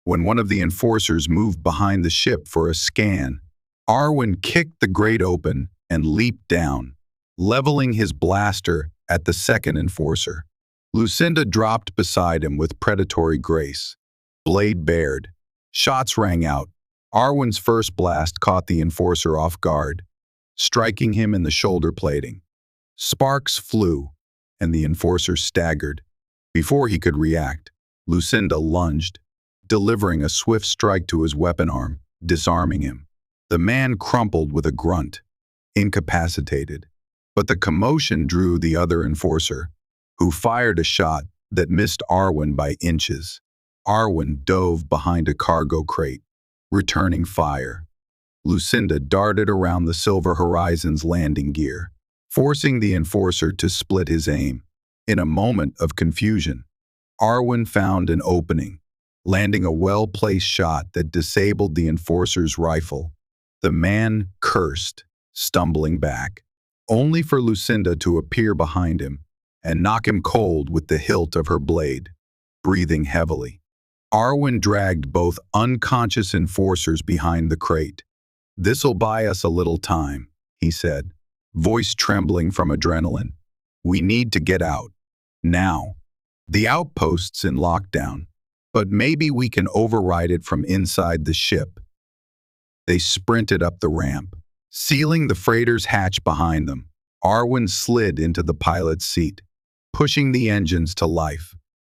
Speaker 1: When one of the enforcers moved behind the ship for a scan, Arwin kicked the grate open and leaped down, leveling his blaster at the second enforcer. Lucinda dropped beside him with predatory grace. Blade bared. Shots rang out. Arwin's first blast caught the enforcer off guard, striking him in the shoulder plating. Sparks flew, and the enforcer staggered. Before he could react, Lucinda lunged, delivering a swift strike to his weapon arm, disarming him. The man crumpled with a grunt, incapacitated. But the commotion drew the other enforcer, who fired a shot that missed Arwin by inches. Arwin dove behind a cargo crate, returning fire. Lucinda darted around the Silver Horizon's landing gear, forcing the enforcer to split his aim. In a moment of confusion, Arwin found an opening, landing a well-placed shot that disabled the enforcer's rifle. The man cursed, stumbling back, only for Lucinda to appear behind him and knock him cold with the hilt of her blade, breathing heavily. Arwin dragged both unconscious enforcers behind the crate. "This'll buy us a little time," he said, voice trembling from adrenaline. "We need to get out. Now. The outpost's in lockdown, but maybe we can override it from inside the ship." They sprinted up the ramp, sealing the freighter's hatch behind them. Arwin slid into the pilot's seat, pushing the engines to life.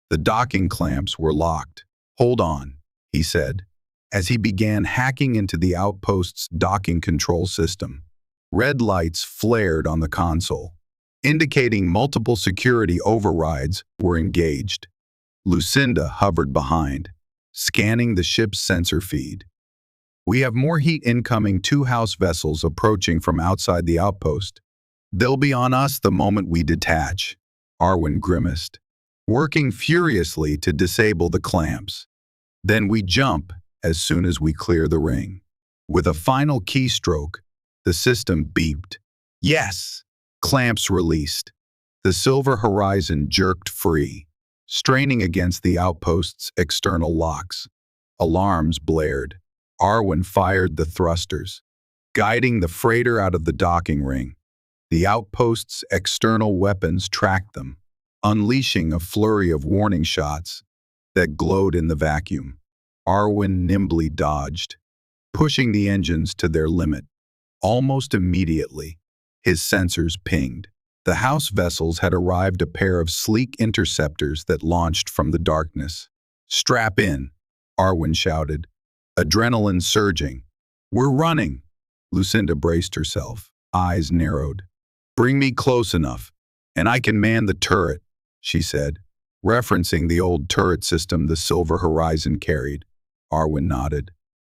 Speaker 1: The docking clamps were locked. "Hold on," he said, as he began hacking into the outpost's docking control system. Red lights flared on the console, indicating multiple security overrides were engaged. Lucinda hovered behind, scanning the ship's sensor feed. "We have more heat incoming, 2 house vessels approaching from outside the outpost. They'll be on us the moment we detach," Arwin grimaced, working furiously to disable the clamps. "Then we jump as soon as we clear the ring." With a final keystroke, the system beeped. "Yes!" Clamps released. The Silver Horizon jerked free, straining against the outpost's external locks. Alarms blared. Arwin fired the thrusters, guiding the freighter out of the docking ring. The outpost's external weapons tracked them, unleashing a flurry of warning shots that glowed in the vacuum. Arwin nimbly dodged, pushing the engines to their limit. Almost immediately, his sensors pinged. The house vessels had arrived, a pair of sleek interceptors that launched from the darkness. "Strap in," Arwin shouted, adrenaline surging. "We're running." Lucinda braced herself, eyes narrowed. "Bring me close enough, and I can man the turret," she said, referencing the old turret system the Silver Horizon carried. Arwin nodded,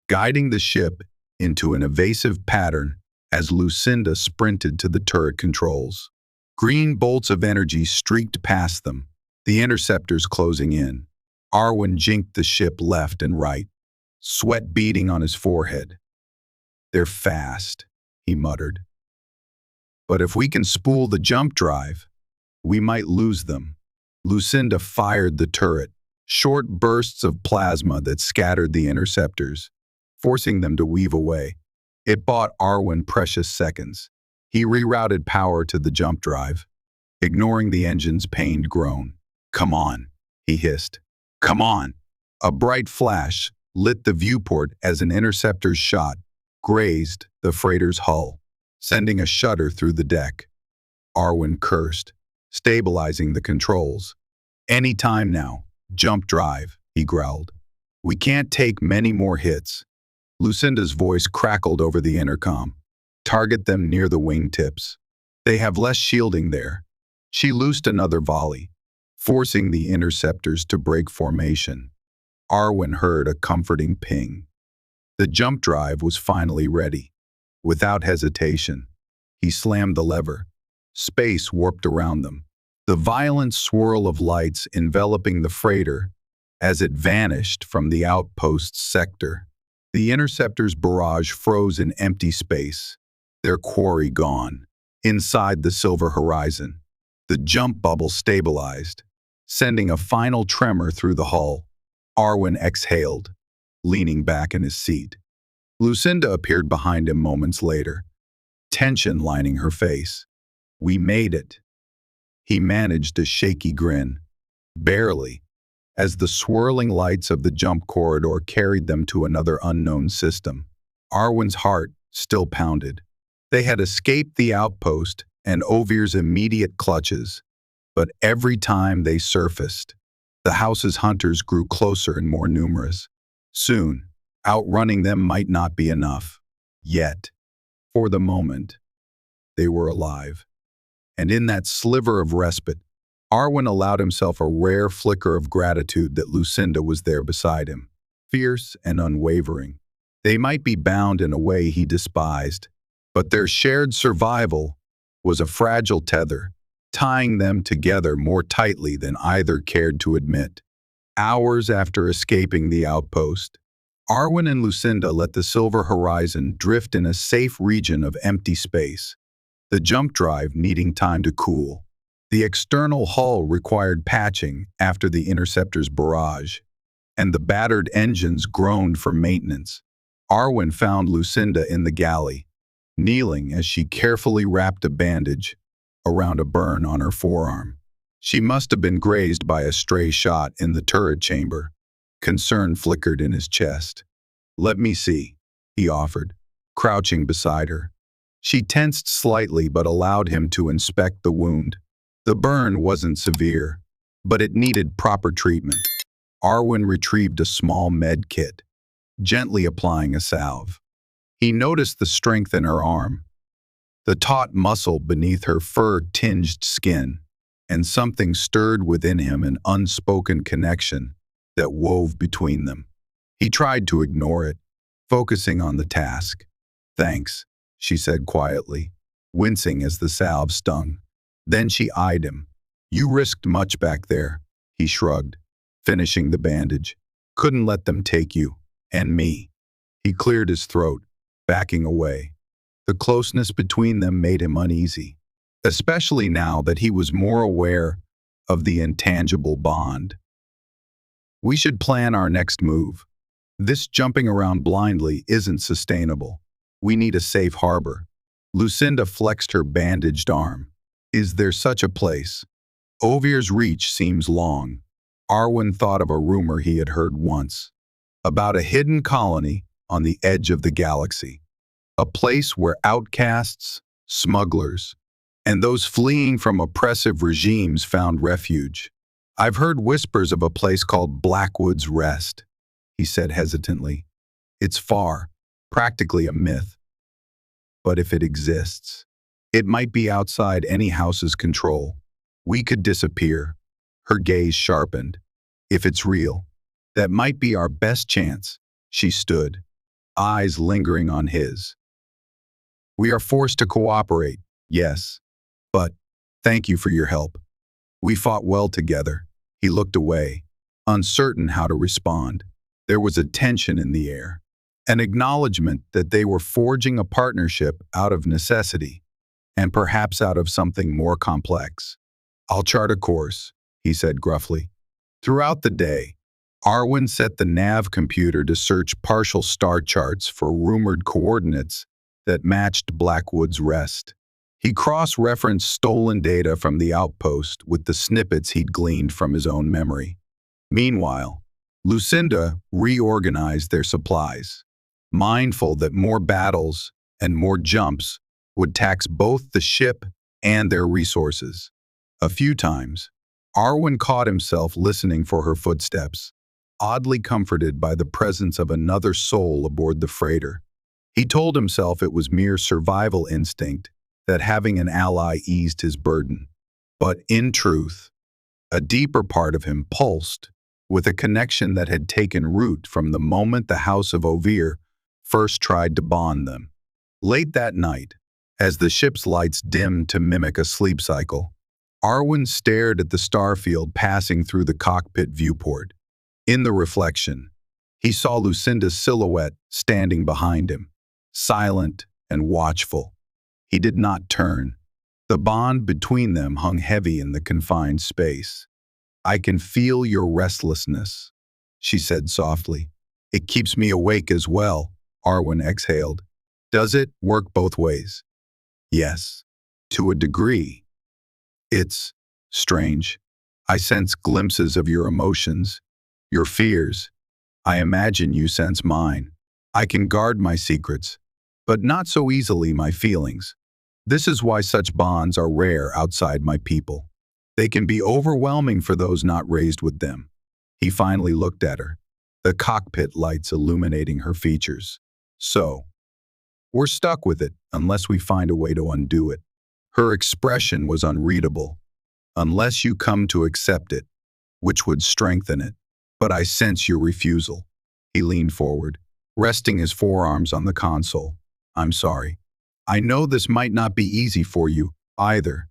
Speaker 1: guiding the ship into an evasive pattern as Lucinda sprinted to the turret controls. Green bolts of energy streaked past them, the interceptors closing in. Arwin jinked the ship left and right, sweat beading on his forehead. "They're fast," he muttered. "But if we can spool the jump drive, we might lose them." Lucinda fired the turret, short bursts of plasma that scattered the interceptors, forcing them to weave away. It bought Arwin precious seconds. He rerouted power to the jump drive, ignoring the engine's pained groan. "Come on," he hissed. "Come on." A bright flash lit the viewport as an interceptor's shot grazed the freighter's hull, sending a shudder through the deck. Arwin cursed, stabilizing the controls. "Any time now. Jump drive," he growled. "We can't take many more hits." Lucinda's voice crackled over the intercom. "Target them near the wingtips. They have less shielding there." She loosed another volley, forcing the interceptors to break formation. Arwin heard a comforting ping. The jump drive was finally ready. Without hesitation, he slammed the lever. Space warped around them, the violent swirl of lights enveloping the freighter as it vanished from the outpost's sector. The interceptor's barrage froze in empty space, their quarry gone. Inside the Silver Horizon, the jump bubble stabilized, sending a final tremor through the hull. Arwin exhaled, leaning back in his seat. Lucinda appeared behind him moments later, tension lining her face. "We made it." He managed a shaky grin. "Barely," as the swirling lights of the jump corridor carried them to another unknown system. Arwin's heart still pounded. They had escaped the outpost and Ovir's immediate clutches, but every time they surfaced, the house's hunters grew closer and more numerous. Soon, outrunning them might not be enough. Yet, for the moment, they were alive. And in that sliver of respite, Arwin allowed himself a rare flicker of gratitude that Lucinda was there beside him, fierce and unwavering. They might be bound in a way he despised, but their shared survival was a fragile tether tying them together more tightly than either cared to admit. Hours after escaping the outpost, Arwin and Lucinda let the silver horizon drift in a safe region of empty space, the jump drive needing time to cool. The external hull required patching after the interceptor's barrage, and the battered engines groaned for maintenance. Arwin found Lucinda in the galley, kneeling as she carefully wrapped a bandage around a burn on her forearm. She must have been grazed by a stray shot in the turret chamber. Concern flickered in his chest. "Let me see," he offered, crouching beside her. She tensed slightly but allowed him to inspect the wound. The burn wasn't severe, but it needed proper treatment. Arwin retrieved a small med kit, gently applying a salve. He noticed the strength in her arm, the taut muscle beneath her fur-tinged skin, and something stirred within him, an unspoken connection that wove between them. He tried to ignore it, focusing on the task. "Thanks," she said quietly, wincing as the salve stung. Then she eyed him. "You risked much back there," he shrugged, finishing the bandage. "Couldn't let them take you, and me." He cleared his throat, backing away. The closeness between them made him uneasy, especially now that he was more aware of the intangible bond. "We should plan our next move. This jumping around blindly isn't sustainable. We need a safe harbor." Lucinda flexed her bandaged arm. "Is there such a place?" Ovier's reach seems long. Arwin thought of a rumor he had heard once, about a hidden colony on the edge of the galaxy. A place where outcasts, smugglers, and those fleeing from oppressive regimes found refuge. "I've heard whispers of a place called Blackwood's Rest," he said hesitantly. "It's far, practically a myth. But if it exists, it might be outside any house's control. We could disappear." Her gaze sharpened. "If it's real, that might be our best chance." She stood, eyes lingering on his. "We are forced to cooperate, yes, but thank you for your help. We fought well together." He looked away, uncertain how to respond. There was a tension in the air, an acknowledgement that they were forging a partnership out of necessity, and perhaps out of something more complex. "I'll chart a course," he said gruffly. Throughout the day, Arwin set the nav computer to search partial star charts for rumored coordinates that matched Blackwood's Rest. He cross-referenced stolen data from the Outpost with the snippets he'd gleaned from his own memory. Meanwhile, Lucinda reorganized their supplies, mindful that more battles and more jumps would tax both the ship and their resources. A few times, Arwin caught himself listening for her footsteps, oddly comforted by the presence of another soul aboard the freighter. He told himself it was mere survival instinct, that having an ally eased his burden. But in truth, a deeper part of him pulsed with a connection that had taken root from the moment the House of Ovier first tried to bond them. Late that night, as the ship's lights dimmed to mimic a sleep cycle, Arwin stared at the starfield passing through the cockpit viewport. In the reflection, he saw Lucinda's silhouette standing behind him, silent and watchful. He did not turn. The bond between them hung heavy in the confined space. "I can feel your restlessness," she said softly. "It keeps me awake as well," Arwin exhaled. "Does it work both ways?" "Yes, to a degree. It's strange. I sense glimpses of your emotions, your fears. I imagine you sense mine. I can guard my secrets, but not so easily my feelings. This is why such bonds are rare outside my people. They can be overwhelming for those not raised with them." He finally looked at her, the cockpit lights illuminating her features. "So, we're stuck with it unless we find a way to undo it." Her expression was unreadable. "Unless you come to accept it, which would strengthen it. But I sense your refusal." He leaned forward, resting his forearms on the console. "I'm sorry. I know this might not be easy for you, either.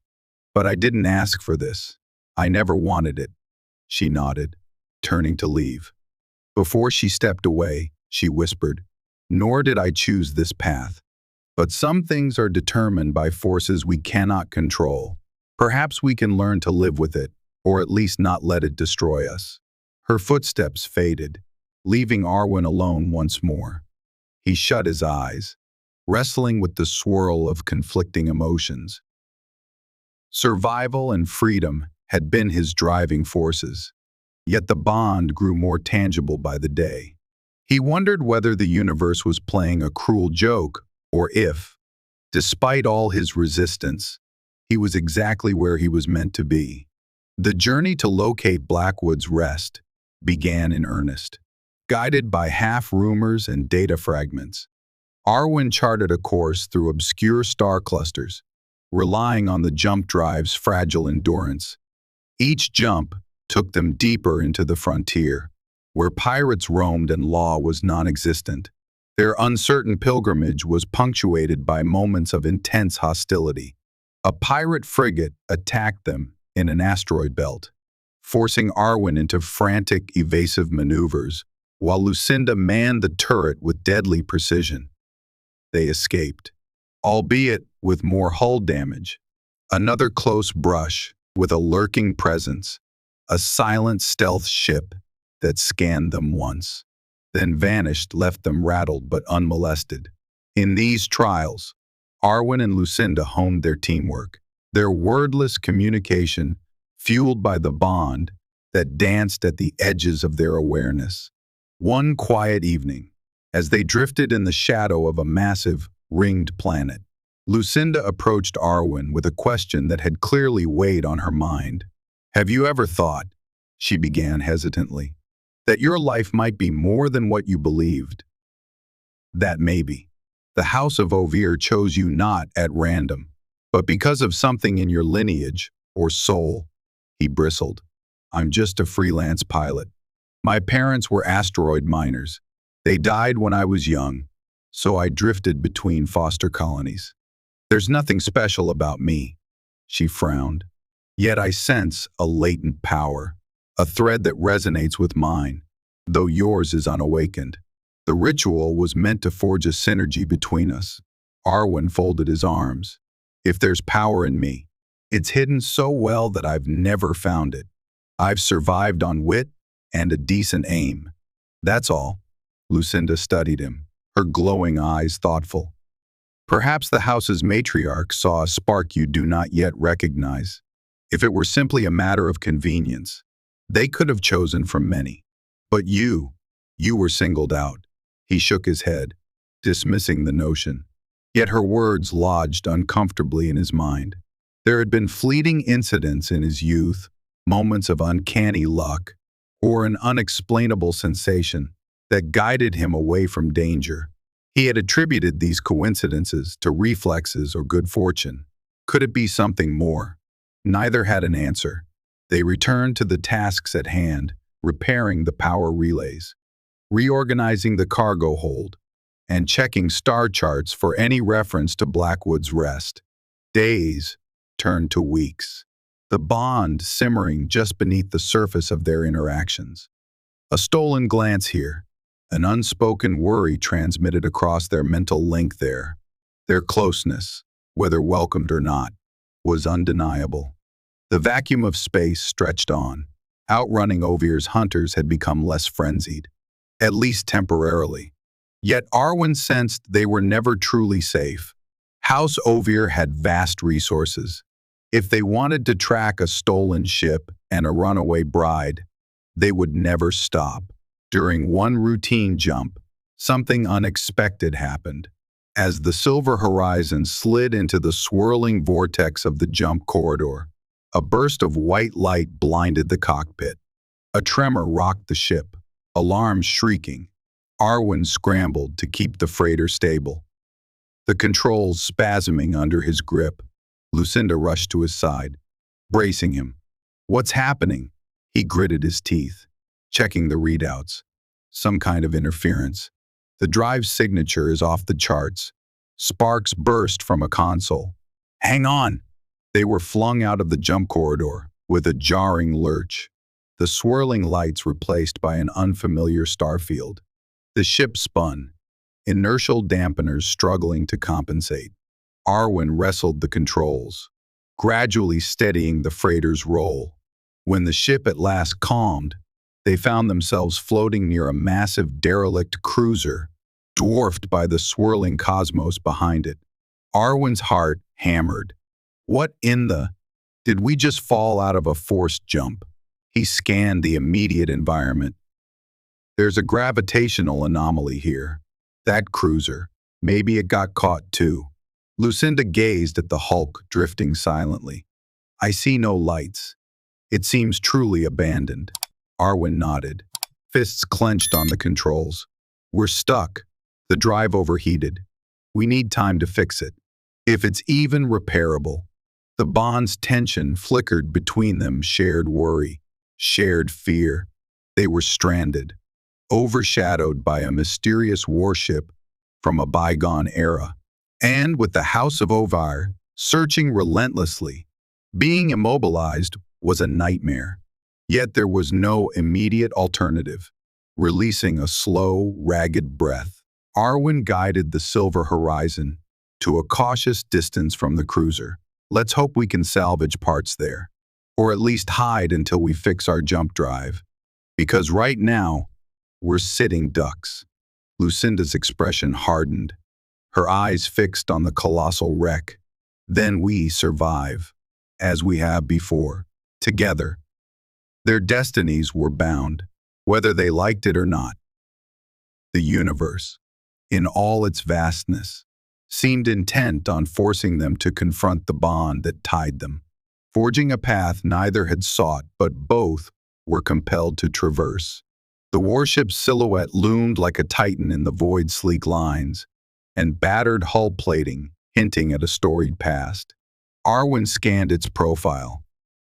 Speaker 1: But I didn't ask for this. I never wanted it. She nodded, turning to leave. Before she stepped away, she whispered, "Nor did I choose this path. But some things are determined by forces we cannot control. Perhaps we can learn to live with it, or at least not let it destroy us." Her footsteps faded, leaving Arwin alone once more. He shut his eyes, wrestling with the swirl of conflicting emotions. Survival and freedom had been his driving forces, yet the bond grew more tangible by the day. He wondered whether the universe was playing a cruel joke, or if, despite all his resistance, he was exactly where he was meant to be. The journey to locate Blackwood's rest began in earnest. Guided by half-rumors and data fragments, Arwin charted a course through obscure star clusters, relying on the jump drive's fragile endurance. Each jump took them deeper into the frontier, where pirates roamed and law was non-existent. Their uncertain pilgrimage was punctuated by moments of intense hostility. A pirate frigate attacked them in an asteroid belt, forcing Arwin into frantic, evasive maneuvers, while Lucinda manned the turret with deadly precision. They escaped, albeit with more hull damage. Another close brush with a lurking presence, a silent stealth ship that scanned them once, then vanished, left them rattled but unmolested. In these trials, Arwin and Lucinda honed their teamwork, their wordless communication fueled by the bond that danced at the edges of their awareness. One quiet evening, as they drifted in the shadow of a massive, ringed planet, Lucinda approached Arwin with a question that had clearly weighed on her mind. "Have you ever thought," she began hesitantly, "that your life might be more than what you believed? That maybe the House of Ovir chose you not at random, but because of something in your lineage or soul?" He bristled. "I'm just a freelance pilot. My parents were asteroid miners. They died when I was young, so I drifted between foster colonies. There's nothing special about me," she frowned. "Yet I sense a latent power, a thread that resonates with mine, though yours is unawakened. The ritual was meant to forge a synergy between us." Arwin folded his arms. "If there's power in me, it's hidden so well that I've never found it. I've survived on wit and a decent aim. That's all." Lucinda studied him, her glowing eyes thoughtful. "Perhaps the house's matriarch saw a spark you do not yet recognize. If it were simply a matter of convenience, they could have chosen from many. But you were singled out." He shook his head, dismissing the notion. Yet her words lodged uncomfortably in his mind. There had been fleeting incidents in his youth, moments of uncanny luck, or an unexplainable sensation that guided him away from danger. He had attributed these coincidences to reflexes or good fortune. Could it be something more? Neither had an answer. They returned to the tasks at hand, repairing the power relays, reorganizing the cargo hold, and checking star charts for any reference to Blackwood's rest. Days turned to weeks, the bond simmering just beneath the surface of their interactions. A stolen glance here, an unspoken worry transmitted across their mental link there. Their closeness, whether welcomed or not, was undeniable. The vacuum of space stretched on. Outrunning Ovir's hunters had become less frenzied, at least temporarily. Yet Arwin sensed they were never truly safe. House Ovir had vast resources. If they wanted to track a stolen ship and a runaway bride, they would never stop. During one routine jump, something unexpected happened. As the silver horizon slid into the swirling vortex of the jump corridor, a burst of white light blinded the cockpit. A tremor rocked the ship, alarms shrieking. Arwin scrambled to keep the freighter stable, the controls spasming under his grip. Lucinda rushed to his side, bracing him. "What's happening?" He gritted his teeth, checking the readouts. Some kind of interference. The drive's signature is off the charts. Sparks burst from a console. "Hang on!" They were flung out of the jump corridor with a jarring lurch, the swirling lights replaced by an unfamiliar starfield. The ship spun, inertial dampeners struggling to compensate. Arwin wrestled the controls, gradually steadying the freighter's roll. When the ship at last calmed, they found themselves floating near a massive derelict cruiser, dwarfed by the swirling cosmos behind it. Arwin's heart hammered. What in the... Did we just fall out of a forced jump? He scanned the immediate environment. There's a gravitational anomaly here. That cruiser. Maybe it got caught too. Lucinda gazed at the hulk drifting silently. I see no lights. It seems truly abandoned. Arwin nodded, fists clenched on the controls. We're stuck. The drive overheated. We need time to fix it. If it's even repairable. The bond's tension flickered between them, shared worry, shared fear. They were stranded, overshadowed by a mysterious warship from a bygone era. And with the House of Ovire searching relentlessly, being immobilized was a nightmare. Yet there was no immediate alternative. Releasing a slow, ragged breath, Arwin guided the silver horizon to a cautious distance from the cruiser. Let's hope we can salvage parts there, or at least hide until we fix our jump drive. Because right now, we're sitting ducks. Lucinda's expression hardened, her eyes fixed on the colossal wreck. Then we survive, as we have before, together. Their destinies were bound, whether they liked it or not. The universe, in all its vastness, seemed intent on forcing them to confront the bond that tied them, forging a path neither had sought but both were compelled to traverse. The warship's silhouette loomed like a titan in the void's sleek lines, and battered hull plating hinting at a storied past. Arwin scanned its profile,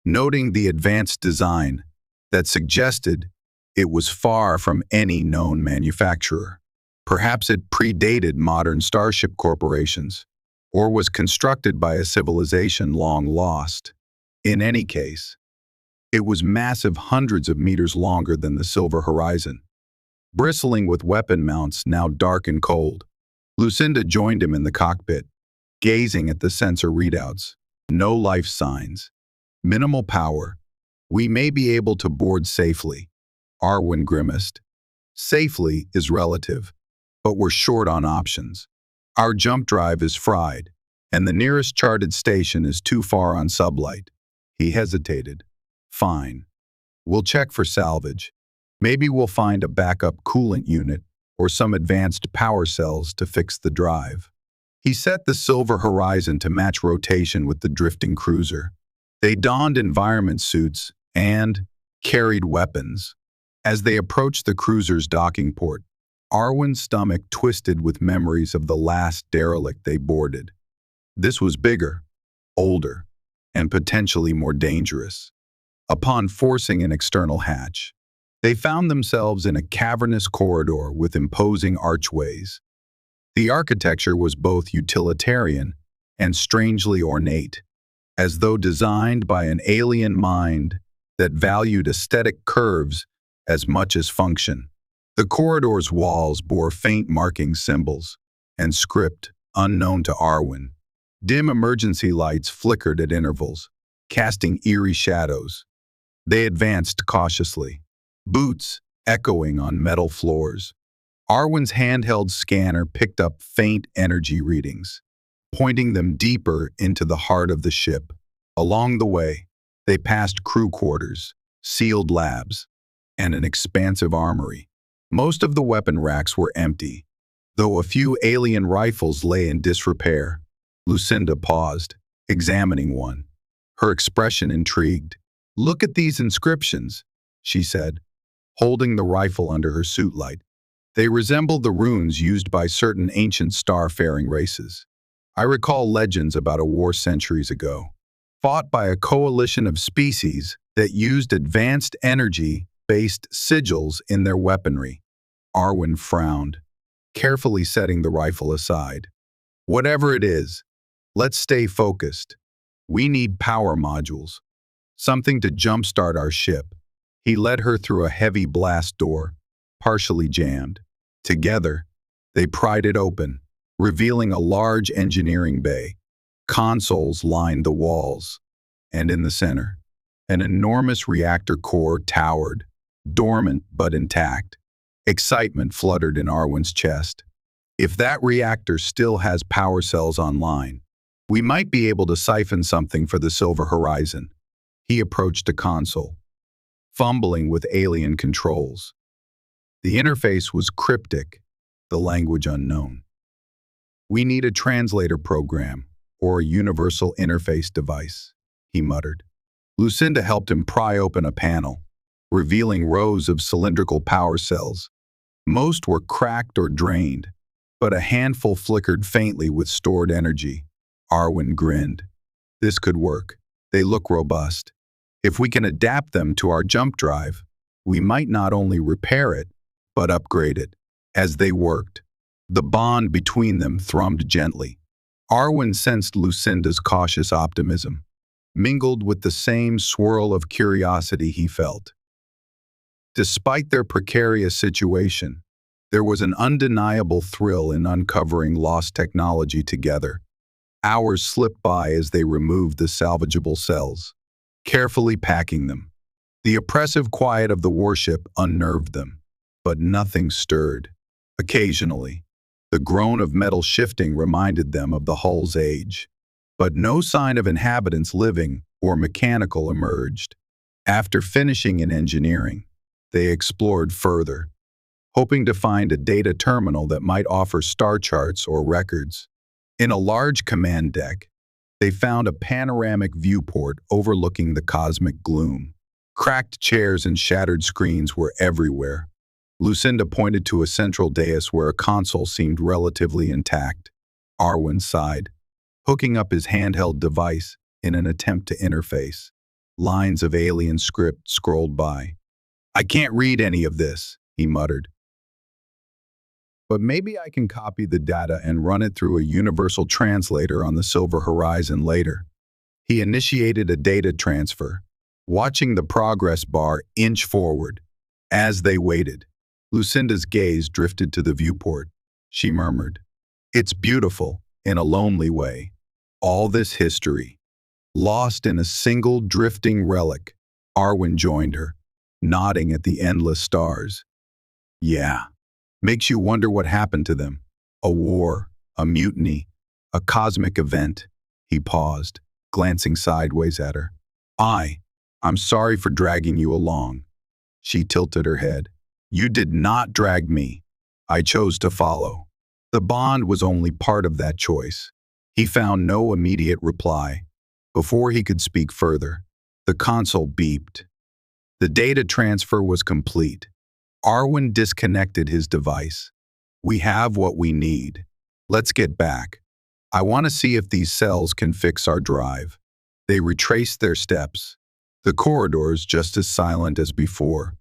Speaker 1: noting the advanced design that suggested it was far from any known manufacturer. Perhaps it predated modern starship corporations, or was constructed by a civilization long lost. In any case, it was massive, hundreds of meters longer than the silver horizon, bristling with weapon mounts now dark and cold. Lucinda joined him in the cockpit, gazing at the sensor readouts. No life signs. Minimal power. We may be able to board safely. Arwin grimaced. Safely is relative, but we're short on options. Our jump drive is fried, and the nearest charted station is too far on sublight. He hesitated. Fine. We'll check for salvage. Maybe we'll find a backup coolant unit or some advanced power cells to fix the drive. He set the silver horizon to match rotation with the drifting cruiser. They donned environment suits and carried weapons. As they approached the cruiser's docking port, Arwin's stomach twisted with memories of the last derelict they boarded. This was bigger, older, and potentially more dangerous. Upon forcing an external hatch, they found themselves in a cavernous corridor with imposing archways. The architecture was both utilitarian and strangely ornate, as though designed by an alien mind that valued aesthetic curves as much as function. The corridor's walls bore faint marking symbols and script unknown to Arwin. Dim emergency lights flickered at intervals, casting eerie shadows. They advanced cautiously, boots echoing on metal floors. Arwin's handheld scanner picked up faint energy readings, pointing them deeper into the heart of the ship. Along the way, they passed crew quarters, sealed labs, and an expansive armory. Most of the weapon racks were empty, though a few alien rifles lay in disrepair. Lucinda paused, examining one, her expression intrigued. Look at these inscriptions, she said, holding the rifle under her suit light. They resemble the runes used by certain ancient star-faring races. I recall legends about a war centuries ago, fought by a coalition of species that used advanced energy-based sigils in their weaponry. Arwin frowned, carefully setting the rifle aside. Whatever it is, let's stay focused. We need power modules, something to jumpstart our ship. He led her through a heavy blast door, partially jammed. Together, they pried it open, revealing a large engineering bay. Consoles lined the walls, and in the center, an enormous reactor core towered, dormant but intact. Excitement fluttered in Arwin's chest. If that reactor still has power cells online, we might be able to siphon something for the Silver Horizon. He approached a console, fumbling with alien controls. The interface was cryptic, the language unknown. We need a translator program or a universal interface device, he muttered. Lucinda helped him pry open a panel, revealing rows of cylindrical power cells. Most were cracked or drained, but a handful flickered faintly with stored energy. Arwin grinned. This could work. They look robust. If we can adapt them to our jump drive, we might not only repair it, but upgrade it. As they worked, the bond between them thrummed gently. Arwin sensed Lucinda's cautious optimism, mingled with the same swirl of curiosity he felt. Despite their precarious situation, there was an undeniable thrill in uncovering lost technology together. Hours slipped by as they removed the salvageable cells, carefully packing them. The oppressive quiet of the warship unnerved them, but nothing stirred. Occasionally, the groan of metal shifting reminded them of the hull's age, but no sign of inhabitants living or mechanical emerged. After finishing in engineering, they explored further, hoping to find a data terminal that might offer star charts or records. In a large command deck, they found a panoramic viewport overlooking the cosmic gloom. Cracked chairs and shattered screens were everywhere. Lucinda pointed to a central dais where a console seemed relatively intact. Arwin sighed, hooking up his handheld device in an attempt to interface. Lines of alien script scrolled by. "I can't read any of this," he muttered. "But maybe I can copy the data and run it through a universal translator on the Silver Horizon later." He initiated a data transfer, watching the progress bar inch forward. As they waited, Lucinda's gaze drifted to the viewport. She murmured, "It's beautiful, in a lonely way. All this history, lost in a single drifting relic." Arwin joined her, nodding at the endless stars. "Yeah. Makes you wonder what happened to them. A war, a mutiny, a cosmic event." He paused, glancing sideways at her. I'm sorry for dragging you along." She tilted her head. "You did not drag me. I chose to follow." The bond was only part of that choice. He found no immediate reply. Before he could speak further, the console beeped. The data transfer was complete. Arwin disconnected his device. "We have what we need. Let's get back. I want to see if these cells can fix our drive." They retraced their steps, the corridors just as silent as before.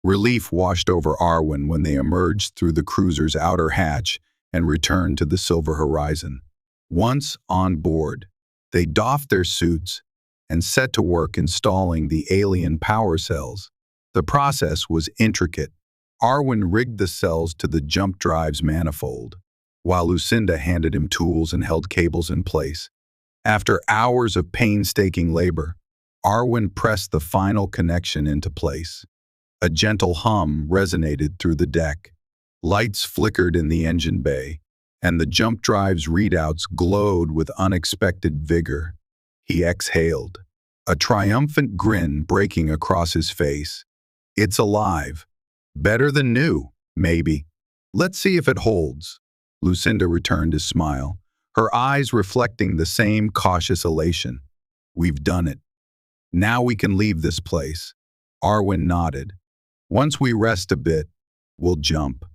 Speaker 1: Relief washed over Arwin when they emerged through the cruiser's outer hatch and returned to the Silver Horizon. Once on board, they doffed their suits and set to work installing the alien power cells. The process was intricate. Arwin rigged the cells to the jump drive's manifold, while Lucinda handed him tools and held cables in place. After hours of painstaking labor, Arwin pressed the final connection into place. A gentle hum resonated through the deck. Lights flickered in the engine bay, and the jump drive's readouts glowed with unexpected vigor. He exhaled, a triumphant grin breaking across his face. "It's alive. Better than new, maybe. Let's see if it holds." Lucinda returned his smile, her eyes reflecting the same cautious elation. "We've done it. Now we can leave this place." Arwin nodded. "Once we rest a bit, we'll jump.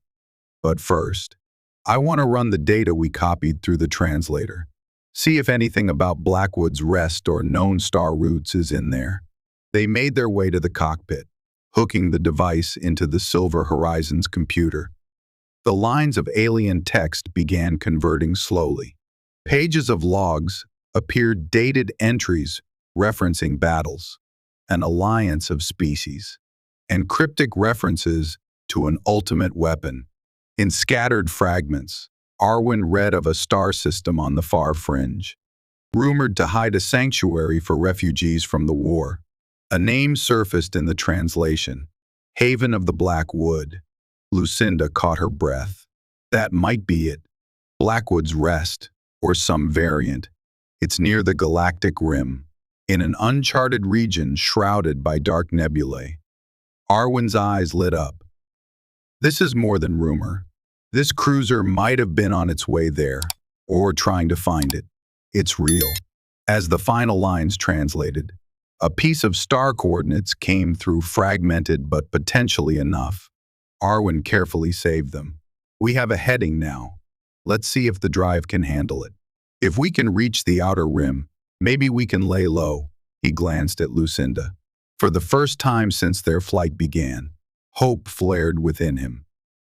Speaker 1: But first, I want to run the data we copied through the translator. See if anything about Blackwood's rest or known star routes is in there." They made their way to the cockpit, hooking the device into the Silver Horizon's computer. The lines of alien text began converting slowly. Pages of logs, appeared dated entries referencing battles, an alliance of species, and cryptic references to an ultimate weapon. In scattered fragments, Arwin read of a star system on the far fringe, rumored to hide a sanctuary for refugees from the war. A name surfaced in the translation, Haven of the Blackwood. Lucinda caught her breath. That might be it. Blackwood's Rest, or some variant. It's near the galactic rim, in an uncharted region shrouded by dark nebulae. Arwin's eyes lit up. This is more than rumor. This cruiser might have been on its way there, or trying to find it. It's real. As the final lines translated, a piece of star coordinates came through, fragmented but potentially enough. Arwin carefully saved them. We have a heading now. Let's see if the drive can handle it. If we can reach the outer rim, maybe we can lay low. He glanced at Lucinda. For the first time since their flight began, hope flared within him.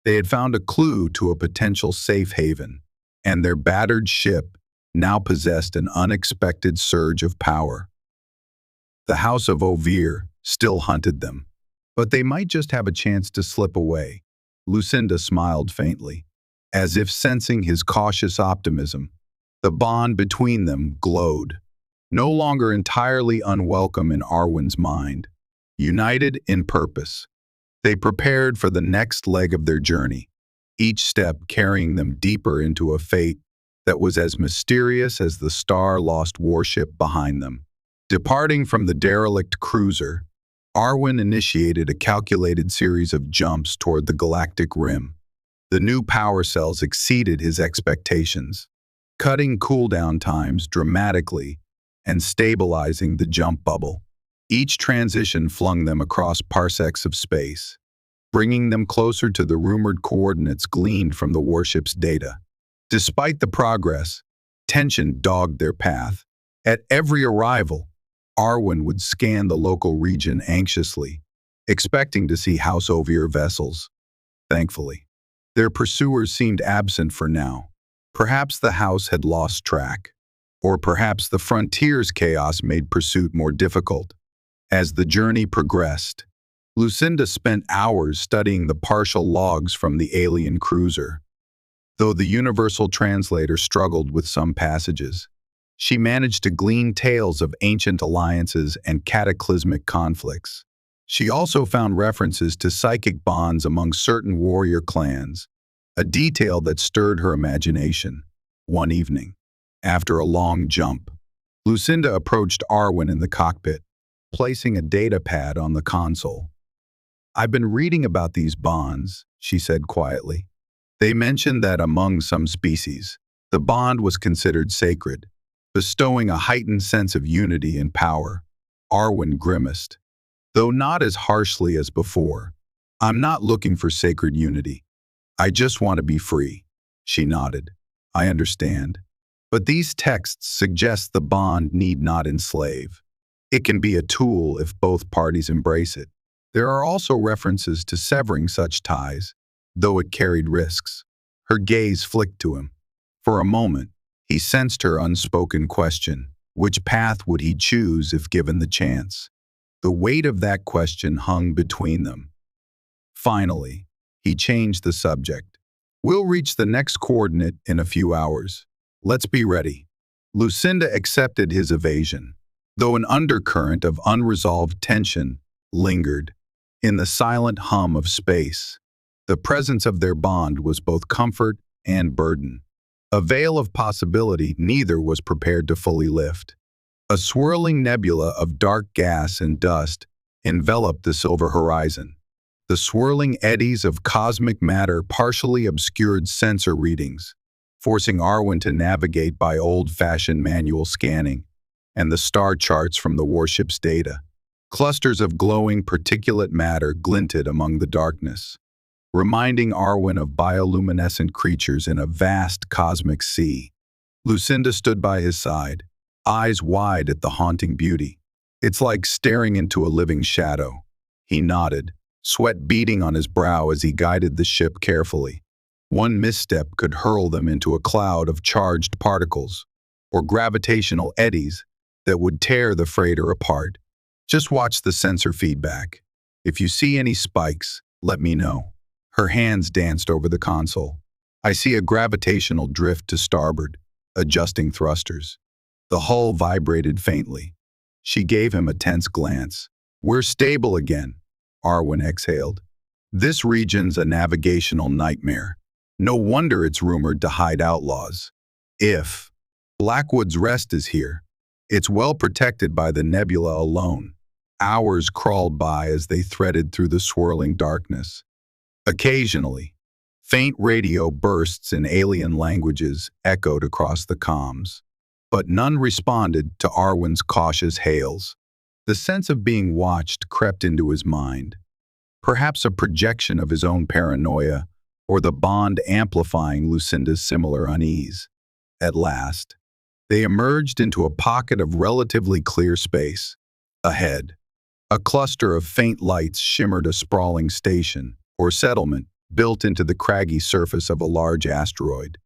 Speaker 1: They had found a clue to a potential safe haven, and their battered ship now possessed an unexpected surge of power. The House of Overe still hunted them, but they might just have a chance to slip away. Lucinda smiled faintly, as if sensing his cautious optimism. The bond between them glowed, no longer entirely unwelcome in Arwin's mind. United in purpose, they prepared for the next leg of their journey, each step carrying them deeper into a fate that was as mysterious as the star-lost warship behind them. Departing from the derelict cruiser, Arwin initiated a calculated series of jumps toward the galactic rim. The new power cells exceeded his expectations, cutting cooldown times dramatically and stabilizing the jump bubble. Each transition flung them across parsecs of space, bringing them closer to the rumored coordinates gleaned from the warship's data. Despite the progress, tension dogged their path. At every arrival, Arwin would scan the local region anxiously, expecting to see House Overe vessels. Thankfully, their pursuers seemed absent for now. Perhaps the house had lost track, or perhaps the frontier's chaos made pursuit more difficult. As the journey progressed, Lucinda spent hours studying the partial logs from the alien cruiser. Though the universal translator struggled with some passages, she managed to glean tales of ancient alliances and cataclysmic conflicts. She also found references to psychic bonds among certain warrior clans, a detail that stirred her imagination. One evening, after a long jump, Lucinda approached Arwin in the cockpit, placing a data pad on the console. "I've been reading about these bonds," she said quietly. "They mentioned that among some species, the bond was considered sacred, bestowing a heightened sense of unity and power." Arwin grimaced, though not as harshly as before. "I'm not looking for sacred unity. I just want to be free." She nodded. "I understand. But these texts suggest the bond need not enslave. It can be a tool if both parties embrace it. There are also references to severing such ties, though it carried risks." Her gaze flicked to him. For a moment, he sensed her unspoken question. Which path would he choose if given the chance? The weight of that question hung between them. Finally, he changed the subject. "We'll reach the next coordinate in a few hours. Let's be ready." Lucinda accepted his evasion, though an undercurrent of unresolved tension lingered. In the silent hum of space, the presence of their bond was both comfort and burden. A veil of possibility neither was prepared to fully lift. A swirling nebula of dark gas and dust enveloped the silver horizon. The swirling eddies of cosmic matter partially obscured sensor readings, forcing Arwin to navigate by old-fashioned manual scanning and the star charts from the warship's data. Clusters of glowing particulate matter glinted among the darkness, reminding Arwin of bioluminescent creatures in a vast cosmic sea. Lucinda stood by his side, eyes wide at the haunting beauty. "It's like staring into a living shadow." He nodded, sweat beading on his brow as he guided the ship carefully. One misstep could hurl them into a cloud of charged particles, or gravitational eddies that would tear the freighter apart. Just watch the sensor feedback. If you see any spikes, let me know. Her hands danced over the console. I see a gravitational drift to starboard, adjusting thrusters. The hull vibrated faintly. She gave him a tense glance. We're stable again, Arwin exhaled. This region's a navigational nightmare. No wonder it's rumored to hide outlaws. If Blackwood's rest is here, it's well protected by the nebula alone. Hours crawled by as they threaded through the swirling darkness. Occasionally, faint radio bursts in alien languages echoed across the comms, but none responded to Arwin's cautious hails. The sense of being watched crept into his mind, perhaps a projection of his own paranoia or the bond amplifying Lucinda's similar unease. At last, they emerged into a pocket of relatively clear space. Ahead, a cluster of faint lights shimmered a sprawling station or settlement built into the craggy surface of a large asteroid.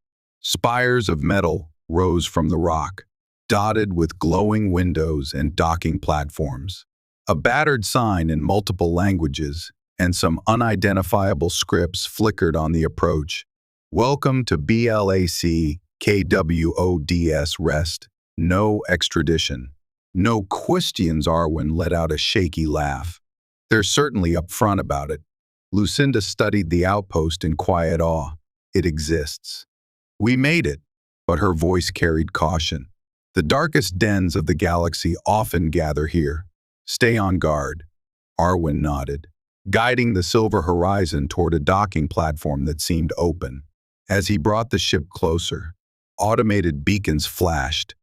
Speaker 1: Spires of metal rose from the rock, dotted with glowing windows and docking platforms. A battered sign in multiple languages and some unidentifiable scripts flickered on the approach. Welcome to BLAC KWODS Rest. No extradition. No questions. Arwin let out a shaky laugh. They're certainly upfront about it. Lucinda studied the outpost in quiet awe. It exists. We made it, but her voice carried caution. The darkest dens of the galaxy often gather here. Stay on guard. Arwin nodded, guiding the silver horizon toward a docking platform that seemed open. As he brought the ship closer, automated beacons flashed,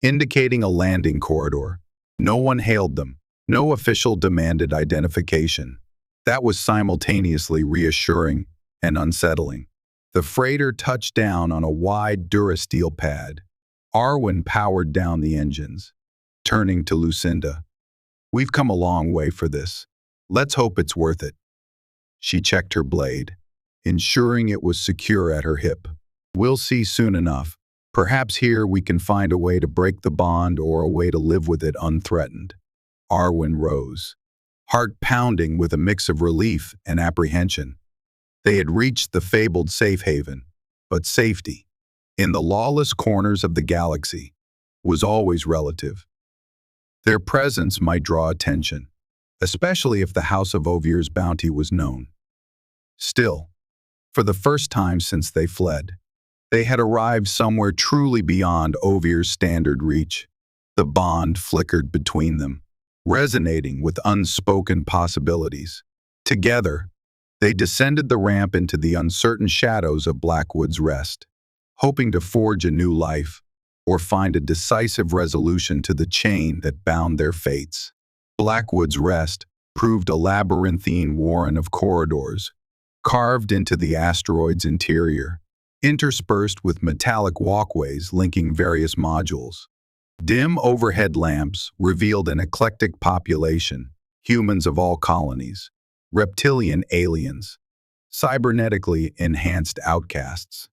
Speaker 1: indicating a landing corridor. No one hailed them. No official demanded identification. That was simultaneously reassuring and unsettling. The freighter touched down on a wide durasteel pad. Arwin powered down the engines, turning to Lucinda. We've come a long way for this. Let's hope it's worth it. She checked her blade, ensuring it was secure at her hip. We'll see soon enough. Perhaps here we can find a way to break the bond or a way to live with it unthreatened. Arwin rose, heart pounding with a mix of relief and apprehension. They had reached the fabled safe haven, but safety, in the lawless corners of the galaxy, was always relative. Their presence might draw attention, especially if the House of Ovier's bounty was known. Still, for the first time since they fled, they had arrived somewhere truly beyond Ovier's standard reach. The bond flickered between them, resonating with unspoken possibilities. Together, they descended the ramp into the uncertain shadows of Blackwood's rest, hoping to forge a new life or find a decisive resolution to the chain that bound their fates. Blackwood's rest proved a labyrinthine warren of corridors, carved into the asteroid's interior, interspersed with metallic walkways linking various modules. Dim overhead lamps revealed an eclectic population, humans of all colonies, reptilian aliens, cybernetically enhanced outcasts,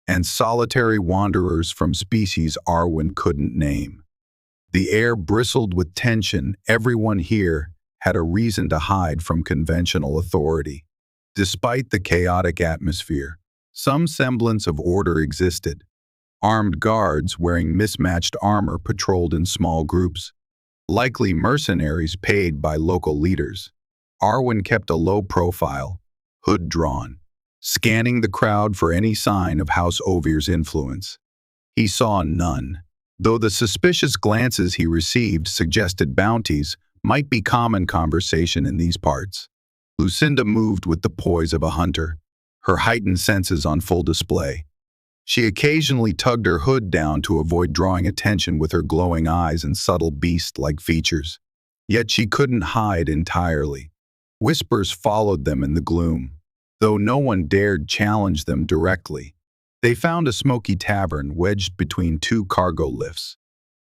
Speaker 1: and solitary wanderers from species Arwin couldn't name. The air bristled with tension. Everyone here had a reason to hide from conventional authority. Despite the chaotic atmosphere, some semblance of order existed. Armed guards wearing mismatched armor patrolled in small groups, likely mercenaries paid by local leaders. Arwin kept a low profile, hood drawn, scanning the crowd for any sign of House Ovier's influence. He saw none, though the suspicious glances he received suggested bounties might be common conversation in these parts. Lucinda moved with the poise of a hunter, her heightened senses on full display. She occasionally tugged her hood down to avoid drawing attention with her glowing eyes and subtle beast-like features. Yet she couldn't hide entirely. Whispers followed them in the gloom, though no one dared challenge them directly. They found a smoky tavern wedged between two cargo lifts.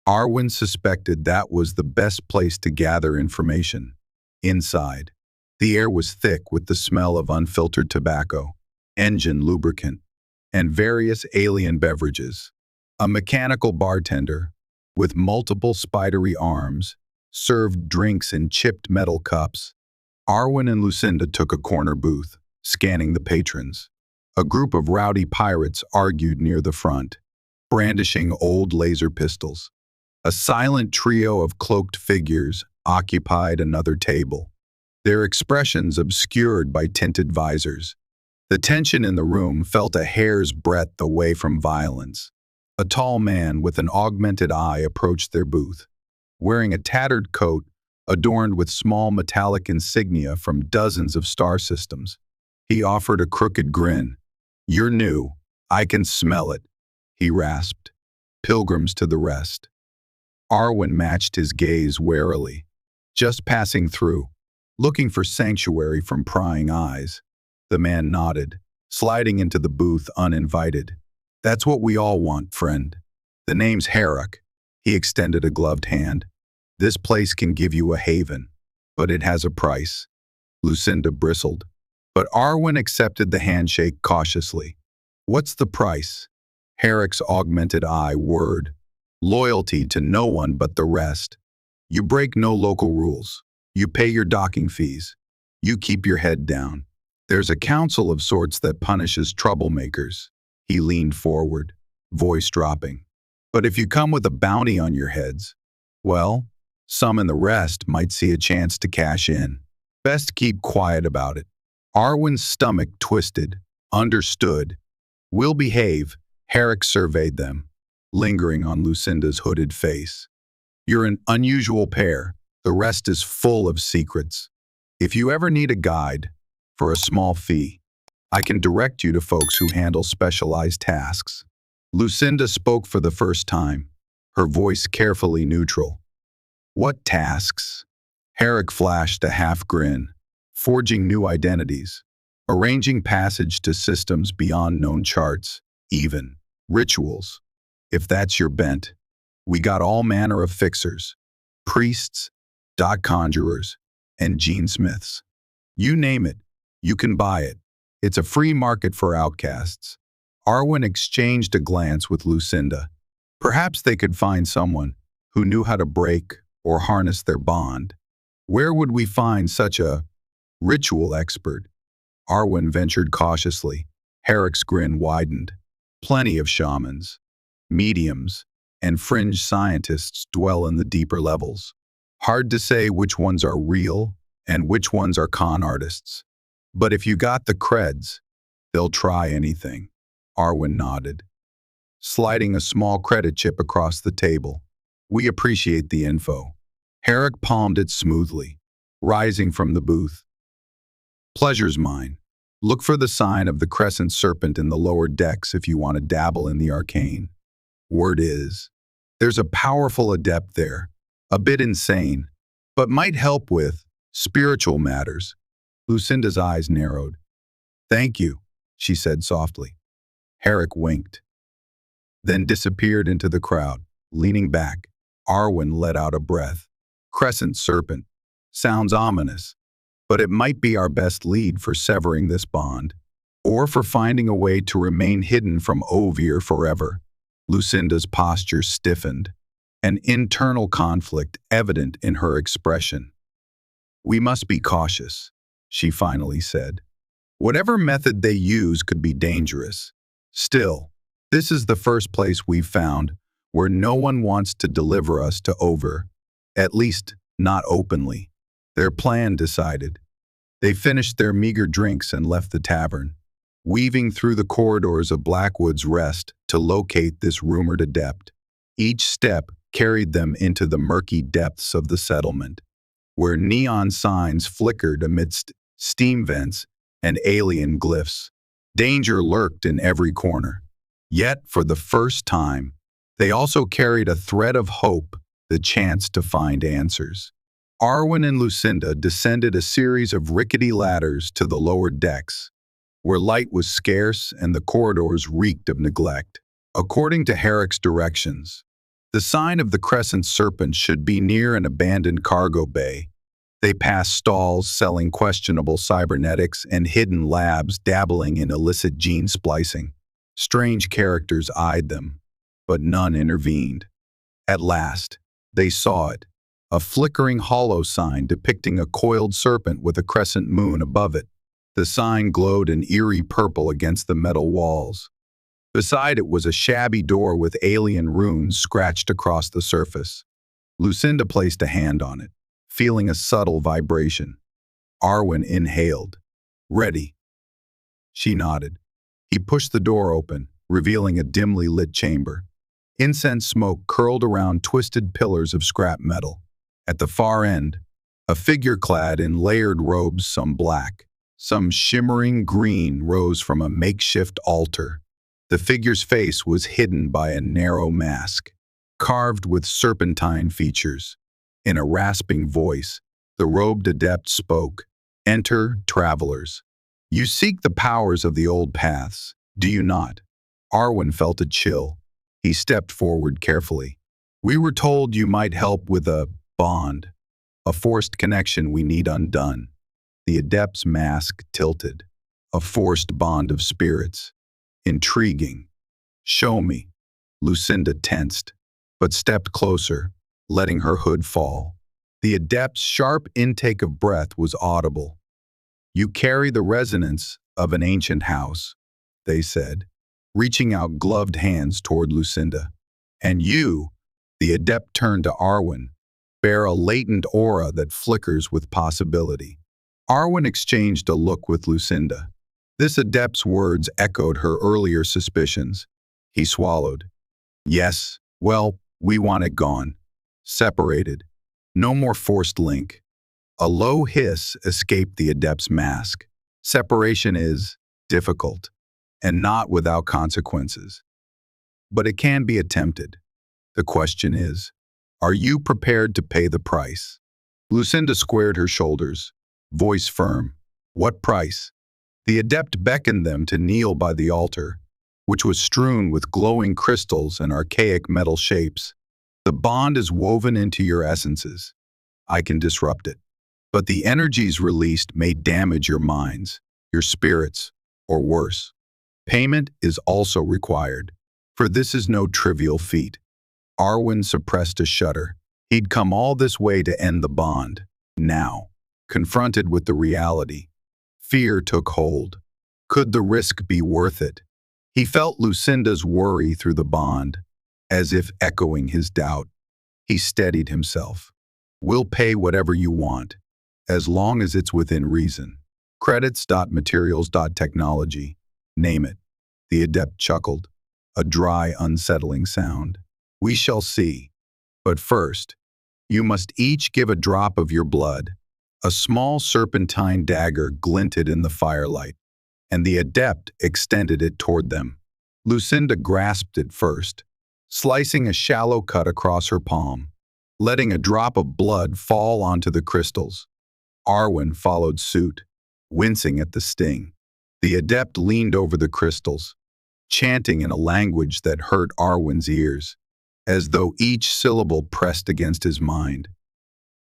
Speaker 1: Arwin suspected that was the best place to gather information. Inside, the air was thick with the smell of unfiltered tobacco, engine lubricant, and various alien beverages. A mechanical bartender, with multiple spidery arms, served drinks in chipped metal cups. Arwin and Lucinda took a corner booth, scanning the patrons. A group of rowdy pirates argued near the front, brandishing old laser pistols. A silent trio of cloaked figures occupied another table, their expressions obscured by tinted visors. The tension in the room felt a hair's breadth away from violence. A tall man with an augmented eye approached their booth, wearing a tattered coat adorned with small metallic insignia from dozens of star systems. He offered a crooked grin. "You're new. I can smell it," he rasped. "Pilgrims to the rest." Arwin matched his gaze warily, just passing through, looking for sanctuary from prying eyes. The man nodded, sliding into the booth uninvited. "That's what we all want, friend. The name's Herrick." He extended a gloved hand. "This place can give you a haven, but it has a price." Lucinda bristled, but Arwin accepted the handshake cautiously. "What's the price?" Herrick's augmented eye whirred. "Loyalty to no one but the rest. You break no local rules. You pay your docking fees. You keep your head down. There's a council of sorts that punishes troublemakers." He leaned forward, voice dropping. "But if you come with a bounty on your heads, well, some in the rest might see a chance to cash in. Best keep quiet about it." Arwin's stomach twisted. "Understood. We'll behave." Herrick surveyed them, lingering on Lucinda's hooded face. "You're an unusual pair. The rest is full of secrets. If you ever need a guide, for a small fee, I can direct you to folks who handle specialized tasks." Lucinda spoke for the first time, her voice carefully neutral. "What tasks?" Herrick flashed a half grin. "Forging new identities, arranging passage to systems beyond known charts, even rituals. If that's your bent, we got all manner of fixers, priests, dot conjurers, and genesmiths. You name it, you can buy it. It's a free market for outcasts." Arwin exchanged a glance with Lucinda. Perhaps they could find someone who knew how to break or harness their bond. "Where would we find such a ritual expert?" Arwin ventured cautiously. Herrick's grin widened. "Plenty of shamans, mediums, and fringe scientists dwell in the deeper levels. Hard to say which ones are real and which ones are con artists. But if you got the creds, they'll try anything." Arwin nodded, sliding a small credit chip across the table. "We appreciate the info." Herrick palmed it smoothly, rising from the booth. "Pleasure's mine. Look for the sign of the crescent serpent in the lower decks if you want to dabble in the arcane. Word is, there's a powerful adept there, a bit insane, but might help with spiritual matters." Lucinda's eyes narrowed. "Thank you," she said softly. Herrick winked, then disappeared into the crowd. Leaning back, Arwin let out a breath. "Crescent serpent. Sounds ominous, but it might be our best lead for severing this bond, or for finding a way to remain hidden from Ovir forever." Lucinda's posture stiffened, an internal conflict evident in her expression. "We must be cautious," she finally said. "Whatever method they use could be dangerous. Still, this is the first place we've found where no one wants to deliver us to Over, at least not openly." Their plan decided. They finished their meager drinks and left the tavern, weaving through the corridors of Blackwood's Rest to locate this rumored adept. Each step carried them into the murky depths of the settlement, where neon signs flickered amidst steam vents and alien glyphs. Danger lurked in every corner. Yet, for the first time, they also carried a thread of hope, the chance to find answers. Arwin and Lucinda descended a series of rickety ladders to the lower decks, where light was scarce and the corridors reeked of neglect. According to Herrick's directions, the sign of the crescent serpent should be near an abandoned cargo bay. They passed stalls selling questionable cybernetics and hidden labs dabbling in illicit gene splicing. Strange characters eyed them, but none intervened. At last, they saw it, a flickering hollow sign depicting a coiled serpent with a crescent moon above it. The sign glowed an eerie purple against the metal walls. Beside it was a shabby door with alien runes scratched across the surface. Lucinda placed a hand on it, feeling a subtle vibration. Arwin inhaled. Ready. She nodded. He pushed the door open, revealing a dimly lit chamber. Incense smoke curled around twisted pillars of scrap metal. At the far end, a figure clad in layered robes, some black, some shimmering green, rose from a makeshift altar. The figure's face was hidden by a narrow mask, carved with serpentine features. In a rasping voice, the robed adept spoke. Enter, travelers. You seek the powers of the old paths, do you not? Arwin felt a chill. He stepped forward carefully. We were told you might help with a bond, a forced connection we need undone. The adept's mask tilted. A forced bond of spirits. Intriguing. Show me. Lucinda tensed, but stepped closer, letting her hood fall. The adept's sharp intake of breath was audible. You carry the resonance of an ancient house, they said, reaching out gloved hands toward Lucinda. And you, the adept turned to Arwin, bear a latent aura that flickers with possibility. Arwin exchanged a look with Lucinda. This adept's words echoed her earlier suspicions. He swallowed. Yes, well, we want it gone. Separated. No more forced link. A low hiss escaped the adept's mask. Separation is difficult, and not without consequences. But it can be attempted. The question is, are you prepared to pay the price? Lucinda squared her shoulders, voice firm. What price? The adept beckoned them to kneel by the altar, which was strewn with glowing crystals and archaic metal shapes. The bond is woven into your essences. I can disrupt it. But the energies released may damage your minds, your spirits, or worse. Payment is also required, for this is no trivial feat. Arwin suppressed a shudder. He'd come all this way to end the bond. Now, confronted with the reality, fear took hold. Could the risk be worth it? He felt Lucinda's worry through the bond, as if echoing his doubt. He steadied himself. We'll pay whatever you want, as long as it's within reason. Credits.materials.technology. Name it. The adept chuckled, a dry, unsettling sound. We shall see. But first, you must each give a drop of your blood. A small serpentine dagger glinted in the firelight, and the adept extended it toward them. Lucinda grasped it first, slicing a shallow cut across her palm, letting a drop of blood fall onto the crystals. Arwin followed suit, wincing at the sting. The adept leaned over the crystals, chanting in a language that hurt Arwin's ears, as though each syllable pressed against his mind.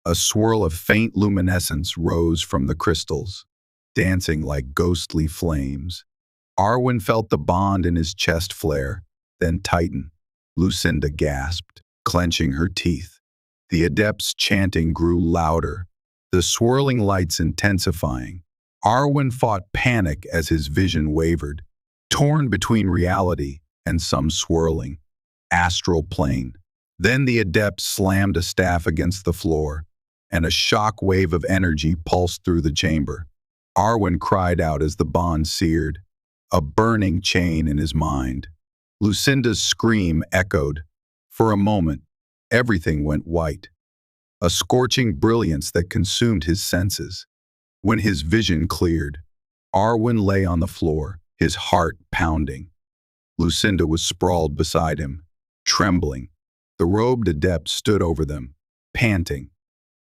Speaker 1: A swirl of faint luminescence rose from the crystals, dancing like ghostly flames. Arwin felt the bond in his chest flare, then tighten. Lucinda gasped, clenching her teeth. The adept's chanting grew louder, the swirling lights intensifying. Arwin fought panic as his vision wavered, torn between reality and some swirling, astral plane. Then the adept slammed a staff against the floor, and a shock wave of energy pulsed through the chamber. Arwin cried out as the bond seared, a burning chain in his mind. Lucinda's scream echoed. For a moment, everything went white, a scorching brilliance that consumed his senses. When his vision cleared, Arwin lay on the floor, his heart pounding. Lucinda was sprawled beside him, trembling. The robed adept stood over them, panting.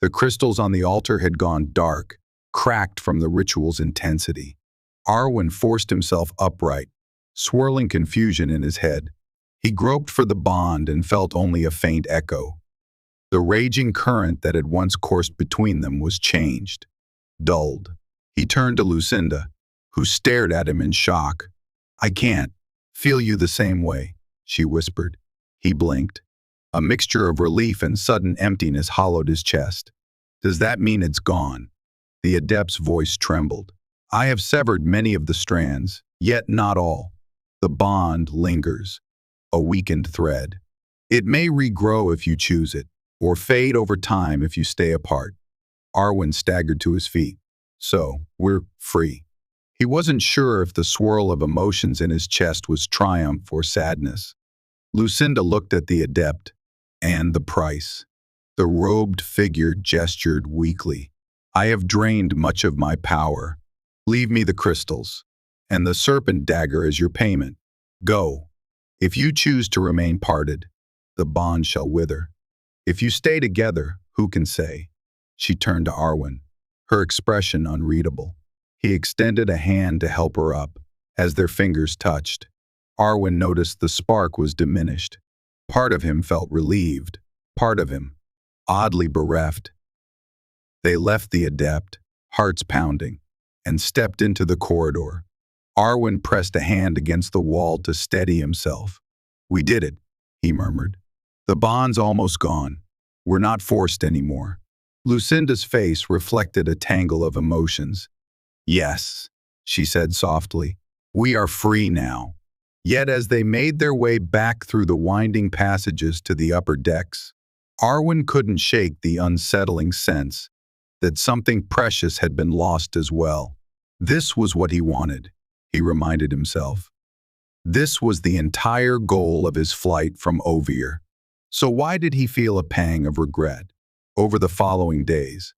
Speaker 1: The crystals on the altar had gone dark, cracked from the ritual's intensity. Arwin forced himself upright, swirling confusion in his head. He groped for the bond and felt only a faint echo. The raging current that had once coursed between them was changed, dulled. He turned to Lucinda, who stared at him in shock. I can't feel you the same way, she whispered. He blinked. A mixture of relief and sudden emptiness hollowed his chest. Does that mean it's gone? The adept's voice trembled. I have severed many of the strands, yet not all. The bond lingers, a weakened thread. It may regrow if you choose it, or fade over time if you stay apart. Arwin staggered to his feet. So, we're free. He wasn't sure if the swirl of emotions in his chest was triumph or sadness. Lucinda looked at the adept, and the price. The robed figure gestured weakly. I have drained much of my power. Leave me the crystals, and the serpent dagger as your payment. Go. If you choose to remain parted, the bond shall wither. If you stay together, who can say? She turned to Arwin, her expression unreadable. He extended a hand to help her up. As their fingers touched, Arwin noticed the spark was diminished. Part of him felt relieved, part of him oddly bereft. They left the adept, hearts pounding, and stepped into the corridor. Arwin pressed a hand against the wall to steady himself. We did it, he murmured. The bond's almost gone. We're not forced anymore. Lucinda's face reflected a tangle of emotions. Yes, she said softly, we are free now. Yet as they made their way back through the winding passages to the upper decks, Arwin couldn't shake the unsettling sense that something precious had been lost as well. This was what he wanted, he reminded himself. This was the entire goal of his flight from Ovir. So why did he feel a pang of regret? Over the following days,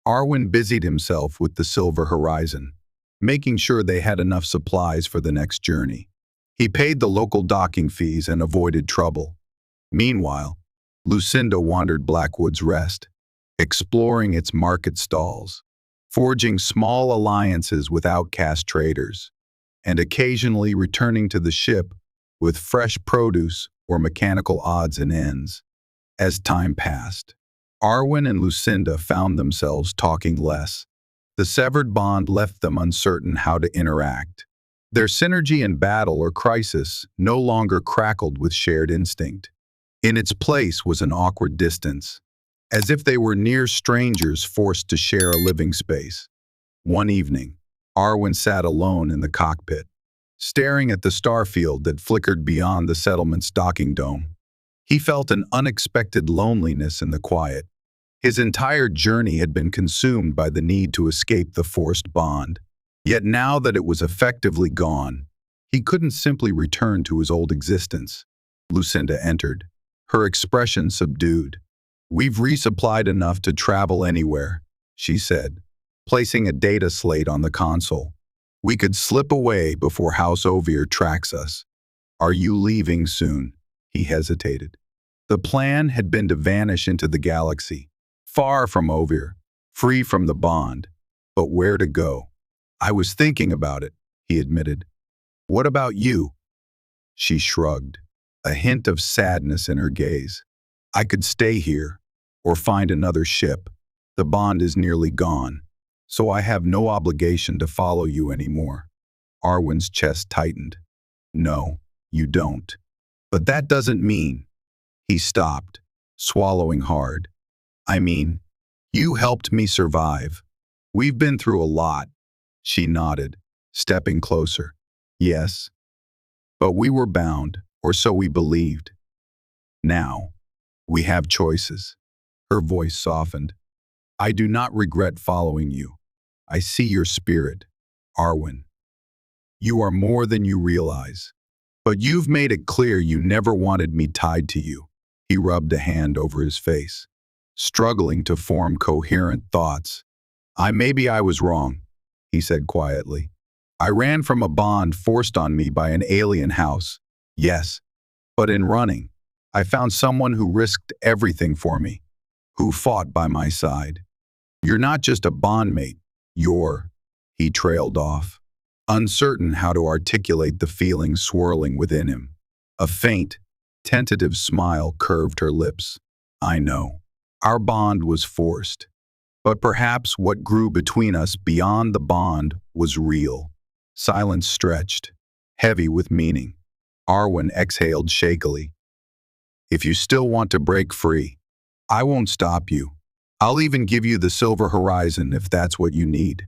Speaker 1: Arwin busied himself with the Silver Horizon, making sure they had enough supplies for the next journey. He paid the local docking fees and avoided trouble. Meanwhile, Lucinda wandered Blackwood's Rest, exploring its market stalls, forging small alliances with outcast traders, and occasionally returning to the ship with fresh produce or mechanical odds and ends. As time passed, Arwin and Lucinda found themselves talking less. The severed bond left them uncertain how to interact. Their synergy in battle or crisis no longer crackled with shared instinct. In its place was an awkward distance, as if they were near strangers forced to share a living space. One evening, Arwin sat alone in the cockpit, staring at the starfield that flickered beyond the settlement's docking dome. He felt an unexpected loneliness in the quiet. His entire journey had been consumed by the need to escape the forced bond. Yet now that it was effectively gone, he couldn't simply return to his old existence. Lucinda entered, her expression subdued. We've resupplied enough to travel anywhere, she said, placing a data slate on the console. We could slip away before House Ovir tracks us. Are you leaving soon? He hesitated. The plan had been to vanish into the galaxy, far from Ovir, free from the bond. But where to go? I was thinking about it, he admitted. What about you? She shrugged, a hint of sadness in her gaze. I could stay here, or find another ship. The bond is nearly gone, so I have no obligation to follow you anymore. Arwin's chest tightened. No, you don't. But that doesn't mean. He stopped, swallowing hard. I mean, you helped me survive. We've been through a lot. She nodded, stepping closer. Yes, but we were bound, or so we believed. Now, we have choices. Her voice softened. I do not regret following you. I see your spirit, Arwin. You are more than you realize. But you've made it clear you never wanted me tied to you. He rubbed a hand over his face, struggling to form coherent thoughts. Maybe I was wrong, he said quietly. I ran from a bond forced on me by an alien house. Yes, but in running, I found someone who risked everything for me, who fought by my side. You're not just a bondmate, he trailed off, uncertain how to articulate the feelings swirling within him. A faint, tentative smile curved her lips. I know. Our bond was forced. But perhaps what grew between us beyond the bond was real. Silence stretched, heavy with meaning. Arwin exhaled shakily. If you still want to break free, I won't stop you. I'll even give you the Silver Horizon if that's what you need.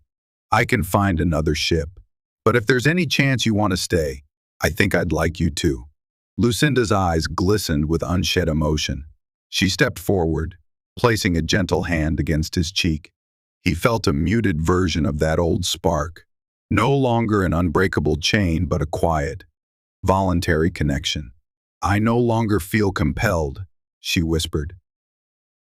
Speaker 1: I can find another ship. But if there's any chance you want to stay, I think I'd like you to." Lucinda's eyes glistened with unshed emotion. She stepped forward, placing a gentle hand against his cheek. He felt a muted version of that old spark. No longer an unbreakable chain, but a quiet, voluntary connection. "I no longer feel compelled," she whispered,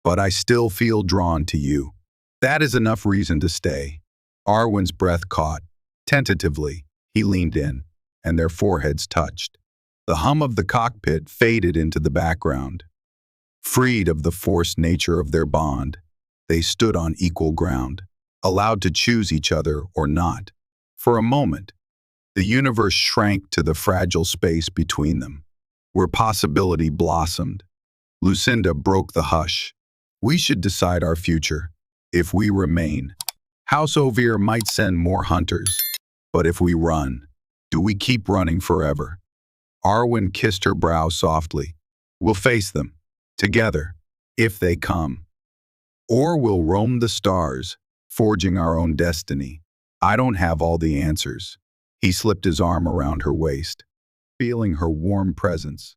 Speaker 1: "but I still feel drawn to you. That is enough reason to stay." Arwin's breath caught. Tentatively, he leaned in, and their foreheads touched. The hum of the cockpit faded into the background. Freed of the forced nature of their bond, they stood on equal ground, allowed to choose each other or not. For a moment, the universe shrank to the fragile space between them, where possibility blossomed. Lucinda broke the hush. "We should decide our future. If we remain, House Overe might send more hunters. But if we run, do we keep running forever?" Arwin kissed her brow softly. "We'll face them, together, if they come. Or we'll roam the stars, forging our own destiny. I don't have all the answers." He slipped his arm around her waist, feeling her warm presence.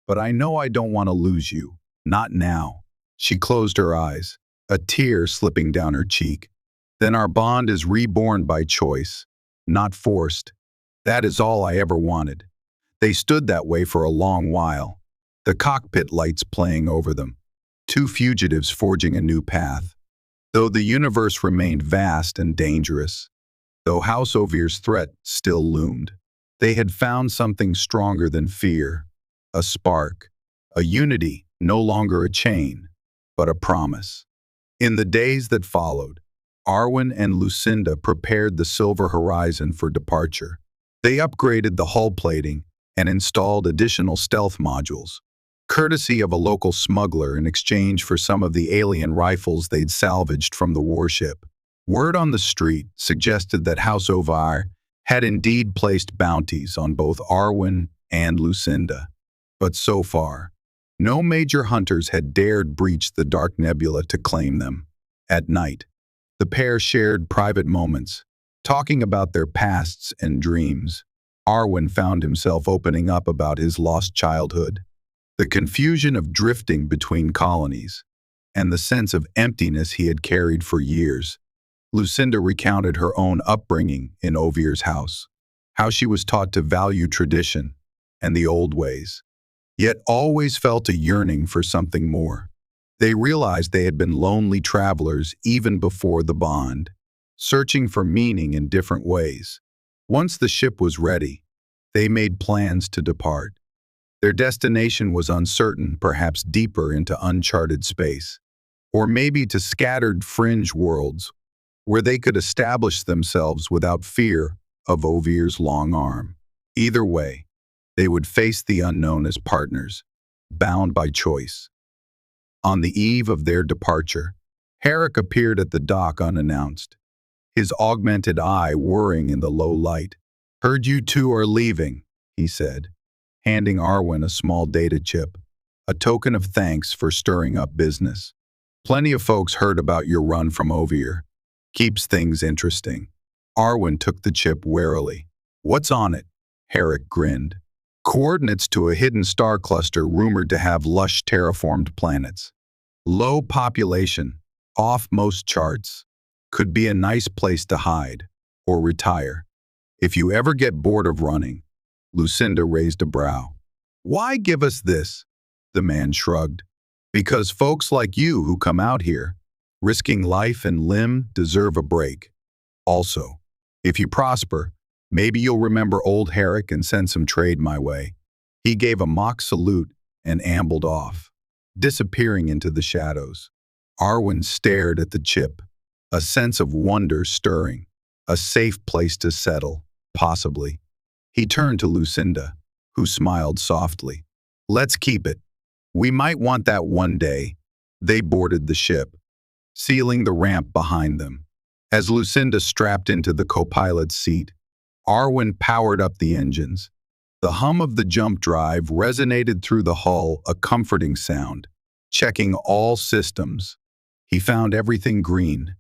Speaker 1: "But I know I don't want to lose you. Not now." She closed her eyes, a tear slipping down her cheek. "Then our bond is reborn by choice, not forced. That is all I ever wanted." They stood that way for a long while, the cockpit lights playing over them, two fugitives forging a new path. Though the universe remained vast and dangerous, though House Overe's threat still loomed, they had found something stronger than fear, a spark, a unity, no longer a chain, but a promise. In the days that followed, Arwin and Lucinda prepared the Silver Horizon for departure. They upgraded the hull plating and installed additional stealth modules, courtesy of a local smuggler in exchange for some of the alien rifles they'd salvaged from the warship. Word on the street suggested that House Overe had indeed placed bounties on both Arwin and Lucinda. But so far, no major hunters had dared breach the dark nebula to claim them. At night, the pair shared private moments, talking about their pasts and dreams. Arwin found himself opening up about his lost childhood, the confusion of drifting between colonies, and the sense of emptiness he had carried for years. Lucinda recounted her own upbringing in Overe's house, how she was taught to value tradition and the old ways, yet always felt a yearning for something more. They realized they had been lonely travelers even before the bond, searching for meaning in different ways. Once the ship was ready, they made plans to depart. Their destination was uncertain, perhaps deeper into uncharted space, or maybe to scattered fringe worlds where they could establish themselves without fear of Overe's long arm. Either way, they would face the unknown as partners, bound by choice. On the eve of their departure, Herrick appeared at the dock unannounced, his augmented eye whirring in the low light. "Heard you two are leaving," he said, handing Arwin a small data chip, a token of thanks for stirring up business. "Plenty of folks heard about your run from Overe. Keeps things interesting." Arwin took the chip warily. "What's on it?" Herrick grinned. "Coordinates to a hidden star cluster rumored to have lush terraformed planets. Low population, off most charts. Could be a nice place to hide, or retire. If you ever get bored of running." Lucinda raised a brow. "Why give us this?" The man shrugged. "Because folks like you who come out here, risking life and limb, deserve a break. Also, if you prosper, maybe you'll remember old Herrick and send some trade my way." He gave a mock salute and ambled off, disappearing into the shadows. Arwin stared at the chip, a sense of wonder stirring. A safe place to settle, possibly. He turned to Lucinda, who smiled softly. "Let's keep it. We might want that one day." They boarded the ship, sealing the ramp behind them. As Lucinda strapped into the co-pilot's seat, Arwin powered up the engines, The hum of the jump drive resonated through the hull, a comforting sound. Checking all systems. He found everything green.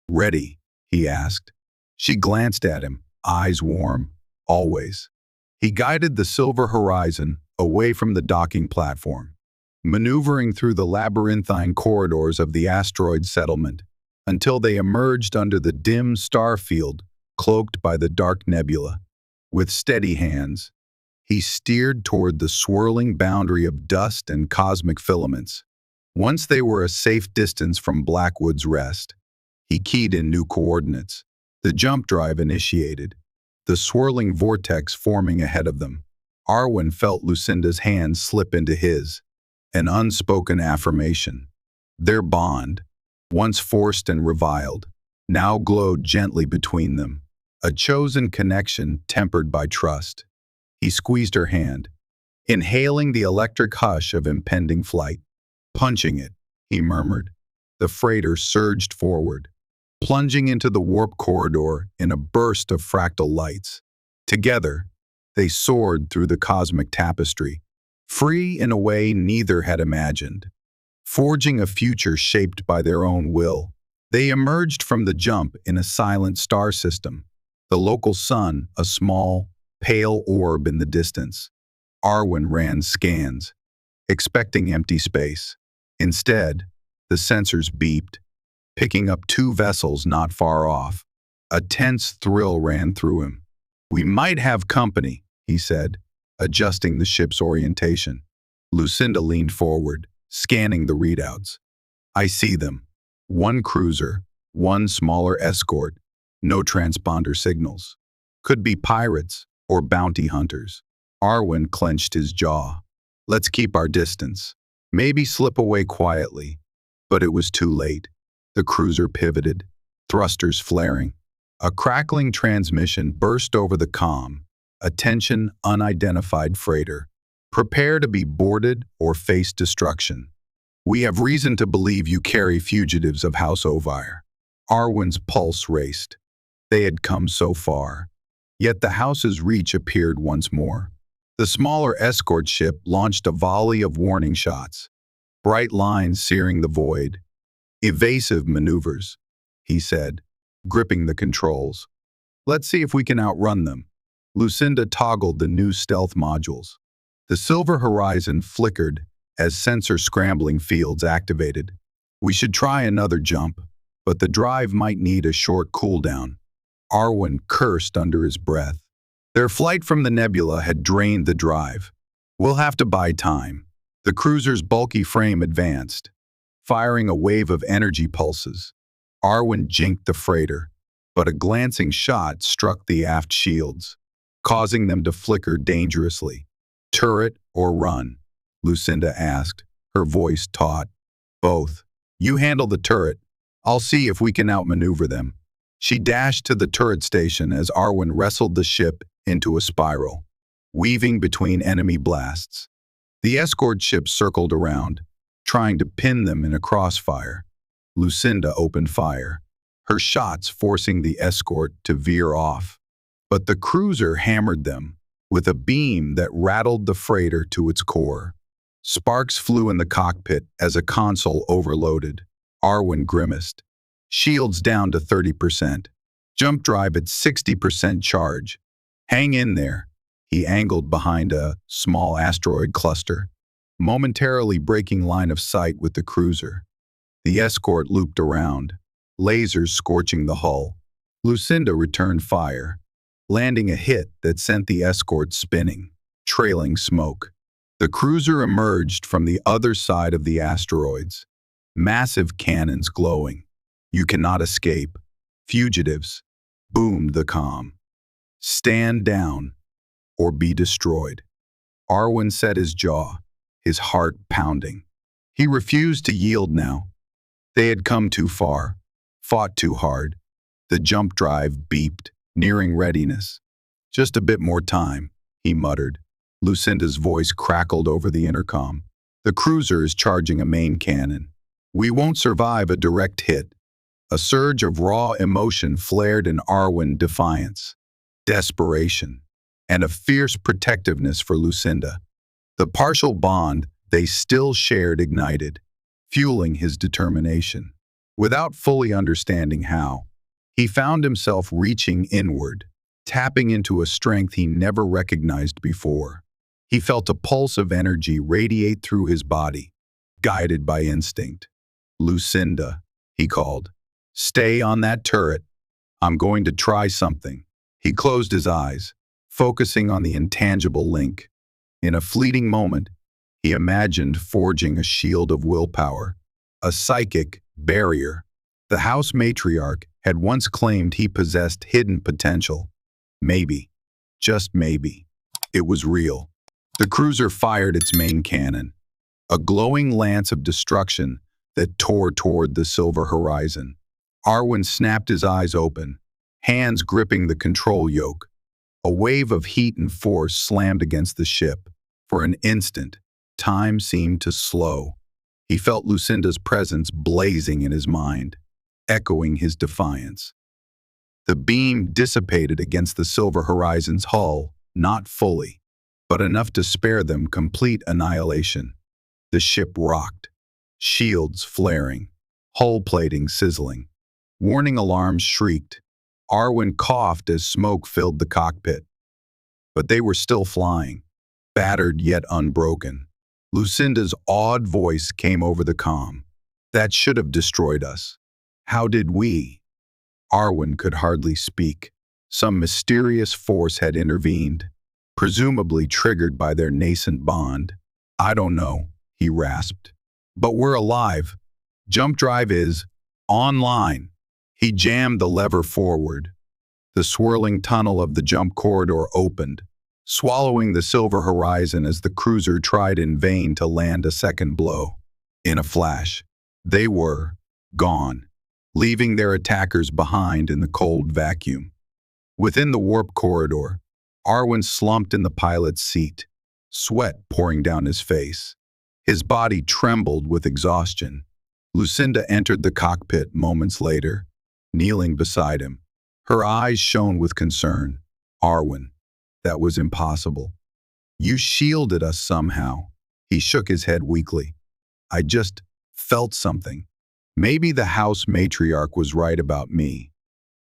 Speaker 1: "Ready?" he asked. She glanced at him, eyes warm. "Always." He guided the Silver Horizon away from the docking platform, maneuvering through the labyrinthine corridors of the asteroid settlement until they emerged under the dim star field cloaked by the dark nebula. With steady hands, he steered toward the swirling boundary of dust and cosmic filaments. Once they were a safe distance from Blackwood's rest, he keyed in new coordinates. The jump drive initiated, the swirling vortex forming ahead of them. Arwin felt Lucinda's hand slip into his, an unspoken affirmation. Their bond, once forced and reviled, now glowed gently between them, a chosen connection tempered by trust. He squeezed her hand, inhaling the electric hush of impending flight. "Punching it," he murmured. The freighter surged forward, plunging into the warp corridor in a burst of fractal lights. Together, they soared through the cosmic tapestry, free in a way neither had imagined, forging a future shaped by their own will. They emerged from the jump in a silent star system, the local sun a small, pale orb in the distance. Arwin ran scans, expecting empty space. Instead, the sensors beeped, picking up two vessels not far off. A tense thrill ran through him. "We might have company," he said, adjusting the ship's orientation. Lucinda leaned forward, scanning the readouts. "I see them. One cruiser, one smaller escort, no transponder signals. Could be pirates or bounty hunters." Arwin clenched his jaw. "Let's keep our distance. Maybe slip away quietly." But it was too late. The cruiser pivoted, thrusters flaring. A crackling transmission burst over the comm. "Attention, unidentified freighter. Prepare to be boarded or face destruction. We have reason to believe you carry fugitives of House Ovire." Arwin's pulse raced. They had come so far. Yet the house's reach appeared once more. The smaller escort ship launched a volley of warning shots, bright lines searing the void. "Evasive maneuvers," he said, gripping the controls. "Let's see if we can outrun them." Lucinda toggled the new stealth modules. The Silver Horizon flickered as sensor scrambling fields activated. "We should try another jump, but the drive might need a short cooldown." Arwin cursed under his breath. Their flight from the nebula had drained the drive. "We'll have to buy time." The cruiser's bulky frame advanced, firing a wave of energy pulses. Arwin jinked the freighter, but a glancing shot struck the aft shields, causing them to flicker dangerously. "Turret or run?" Lucinda asked, her voice taut. "Both. You handle the turret. I'll see if we can outmaneuver them." She dashed to the turret station as Arwin wrestled the ship into a spiral, weaving between enemy blasts. The escort ship circled around, trying to pin them in a crossfire. Lucinda opened fire, her shots forcing the escort to veer off. But the cruiser hammered them with a beam that rattled the freighter to its core. Sparks flew in the cockpit as a console overloaded. Arwin grimaced. "Shields down to 30%. Jump drive at 60% charge. Hang in there." He angled behind a small asteroid cluster, momentarily breaking line of sight with the cruiser. The escort looped around, lasers scorching the hull. Lucinda returned fire, landing a hit that sent the escort spinning, trailing smoke. The cruiser emerged from the other side of the asteroids, massive cannons glowing. "You cannot escape. Fugitives," boomed the comm. "Stand down or be destroyed." Arwin set his jaw, his heart pounding. He refused to yield now. They had come too far, fought too hard. The jump drive beeped, nearing readiness. "Just a bit more time," he muttered. Lucinda's voice crackled over the intercom. "The cruiser is charging a main cannon. We won't survive a direct hit." A surge of raw emotion flared in Arwin defiance. Desperation. and a fierce protectiveness for Lucinda. The partial bond they still shared ignited, fueling his determination. Without fully understanding how, he found himself reaching inward, tapping into a strength he never recognized before. He felt a pulse of energy radiate through his body, guided by instinct. "Lucinda," he called, "stay on that turret. I'm going to try something." He closed his eyes, focusing on the intangible link. In a fleeting moment, he imagined forging a shield of willpower, a psychic barrier. The house matriarch had once claimed he possessed hidden potential. Maybe, just maybe, it was real. The cruiser fired its main cannon, a glowing lance of destruction that tore toward the silver horizon. Arwin snapped his eyes open, hands gripping the control yoke. A wave of heat and force slammed against the ship. For an instant, time seemed to slow. He felt Lucinda's presence blazing in his mind, echoing his defiance. The beam dissipated against the silver horizon's hull, not fully, but enough to spare them complete annihilation. The ship rocked, shields flaring, hull plating sizzling. Warning alarms shrieked. Arwin coughed as smoke filled the cockpit. But they were still flying, battered yet unbroken. Lucinda's awed voice came over the comm. "That should have destroyed us. How did we?" Arwin could hardly speak. Some mysterious force had intervened, presumably triggered by their nascent bond. "I don't know," he rasped. "But we're alive. Jump drive is online." He jammed the lever forward. The swirling tunnel of the jump corridor opened, swallowing the silver horizon as the cruiser tried in vain to land a second blow. In a flash, they were gone, leaving their attackers behind in the cold vacuum. Within the warp corridor, Arwin slumped in the pilot's seat, sweat pouring down his face. His body trembled with exhaustion. Lucinda entered the cockpit moments later, kneeling beside him. Her eyes shone with concern. "Arwin, that was impossible. You shielded us somehow." He shook his head weakly. "I just felt something. Maybe the house matriarch was right about me.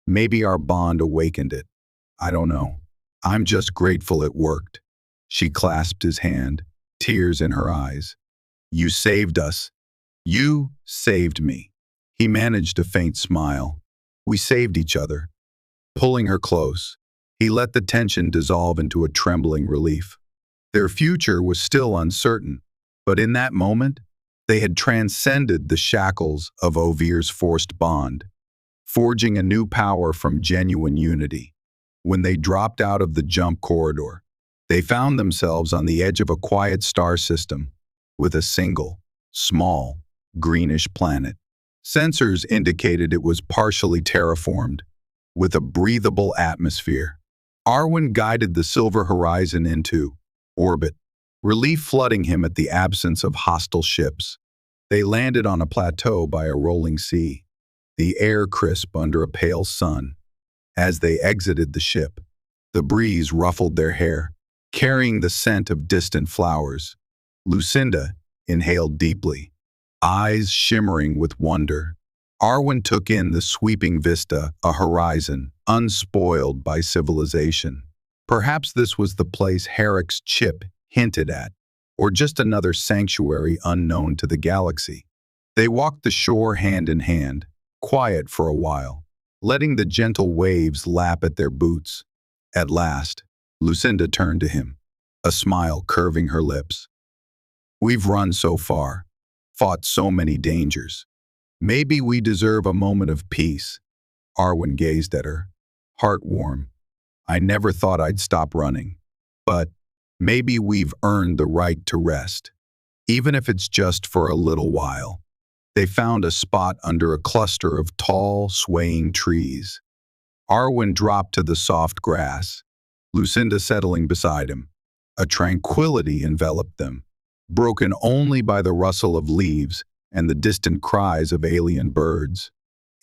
Speaker 1: Maybe our bond awakened it. I don't know. I'm just grateful it worked." She clasped his hand, tears in her eyes. "You saved us. You saved me." He managed a faint smile. "We saved each other." Pulling her close, he let the tension dissolve into a trembling relief. Their future was still uncertain, but in that moment, they had transcended the shackles of Ovir's forced bond, forging a new power from genuine unity. When they dropped out of the jump corridor, they found themselves on the edge of a quiet star system with a single, small, greenish planet. Sensors indicated it was partially terraformed, with a breathable atmosphere. Arwin guided the silver horizon into orbit, relief flooding him at the absence of hostile ships. They landed on a plateau by a rolling sea, the air crisp under a pale sun. As they exited the ship, the breeze ruffled their hair, carrying the scent of distant flowers. Lucinda inhaled deeply, eyes shimmering with wonder. Arwin took in the sweeping vista, a horizon unspoiled by civilization. Perhaps this was the place Herrick's chip hinted at, or just another sanctuary unknown to the galaxy. They walked the shore hand in hand, quiet for a while, letting the gentle waves lap at their boots. At last, Lucinda turned to him, a smile curving her lips. "We've run so far, fought so many dangers. Maybe we deserve a moment of peace." Arwin gazed at her, heart warm. "I never thought I'd stop running, but maybe we've earned the right to rest, even if it's just for a little while." They found a spot under a cluster of tall, swaying trees. Arwin dropped to the soft grass, Lucinda settling beside him. A tranquility enveloped them, broken only by the rustle of leaves and the distant cries of alien birds.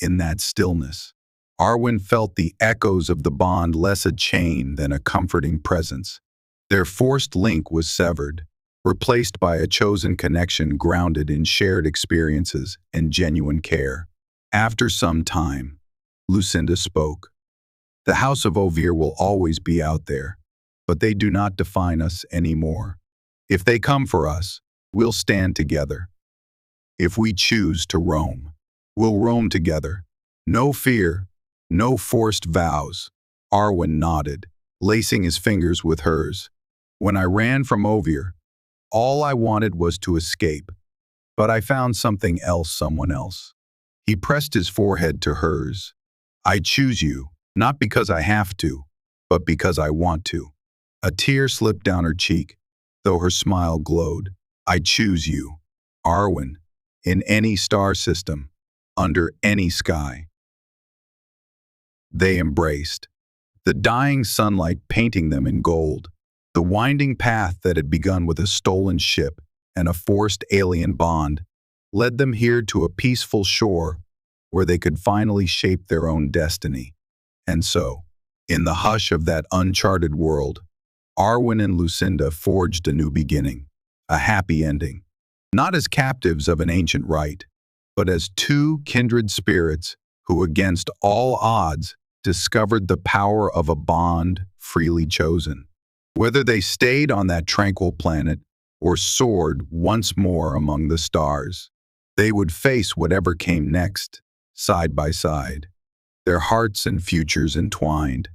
Speaker 1: In that stillness, Arwin felt the echoes of the bond less a chain than a comforting presence. Their forced link was severed, replaced by a chosen connection grounded in shared experiences and genuine care. After some time, Lucinda spoke. The House of Ovir will always be out there, but they do not define us anymore. If they come for us, we'll stand together. If we choose to roam, we'll roam together. No fear, no forced vows. Arwin nodded, lacing his fingers with hers. When I ran from Ovir, all I wanted was to escape, but I found something else, someone else. He pressed his forehead to hers. I choose you, not because I have to, but because I want to. A tear slipped down her cheek, though her smile glowed. I choose you, Arwin, in any star system, under any sky. They embraced, the dying sunlight painting them in gold. The winding path that had begun with a stolen ship and a forced alien bond led them here to a peaceful shore where they could finally shape their own destiny. And so, in the hush of that uncharted world, Arwin and Lucinda forged a new beginning, a happy ending, not as captives of an ancient rite, but as two kindred spirits who, against all odds, discovered the power of a bond freely chosen. Whether they stayed on that tranquil planet or soared once more among the stars, they would face whatever came next, side by side, their hearts and futures entwined.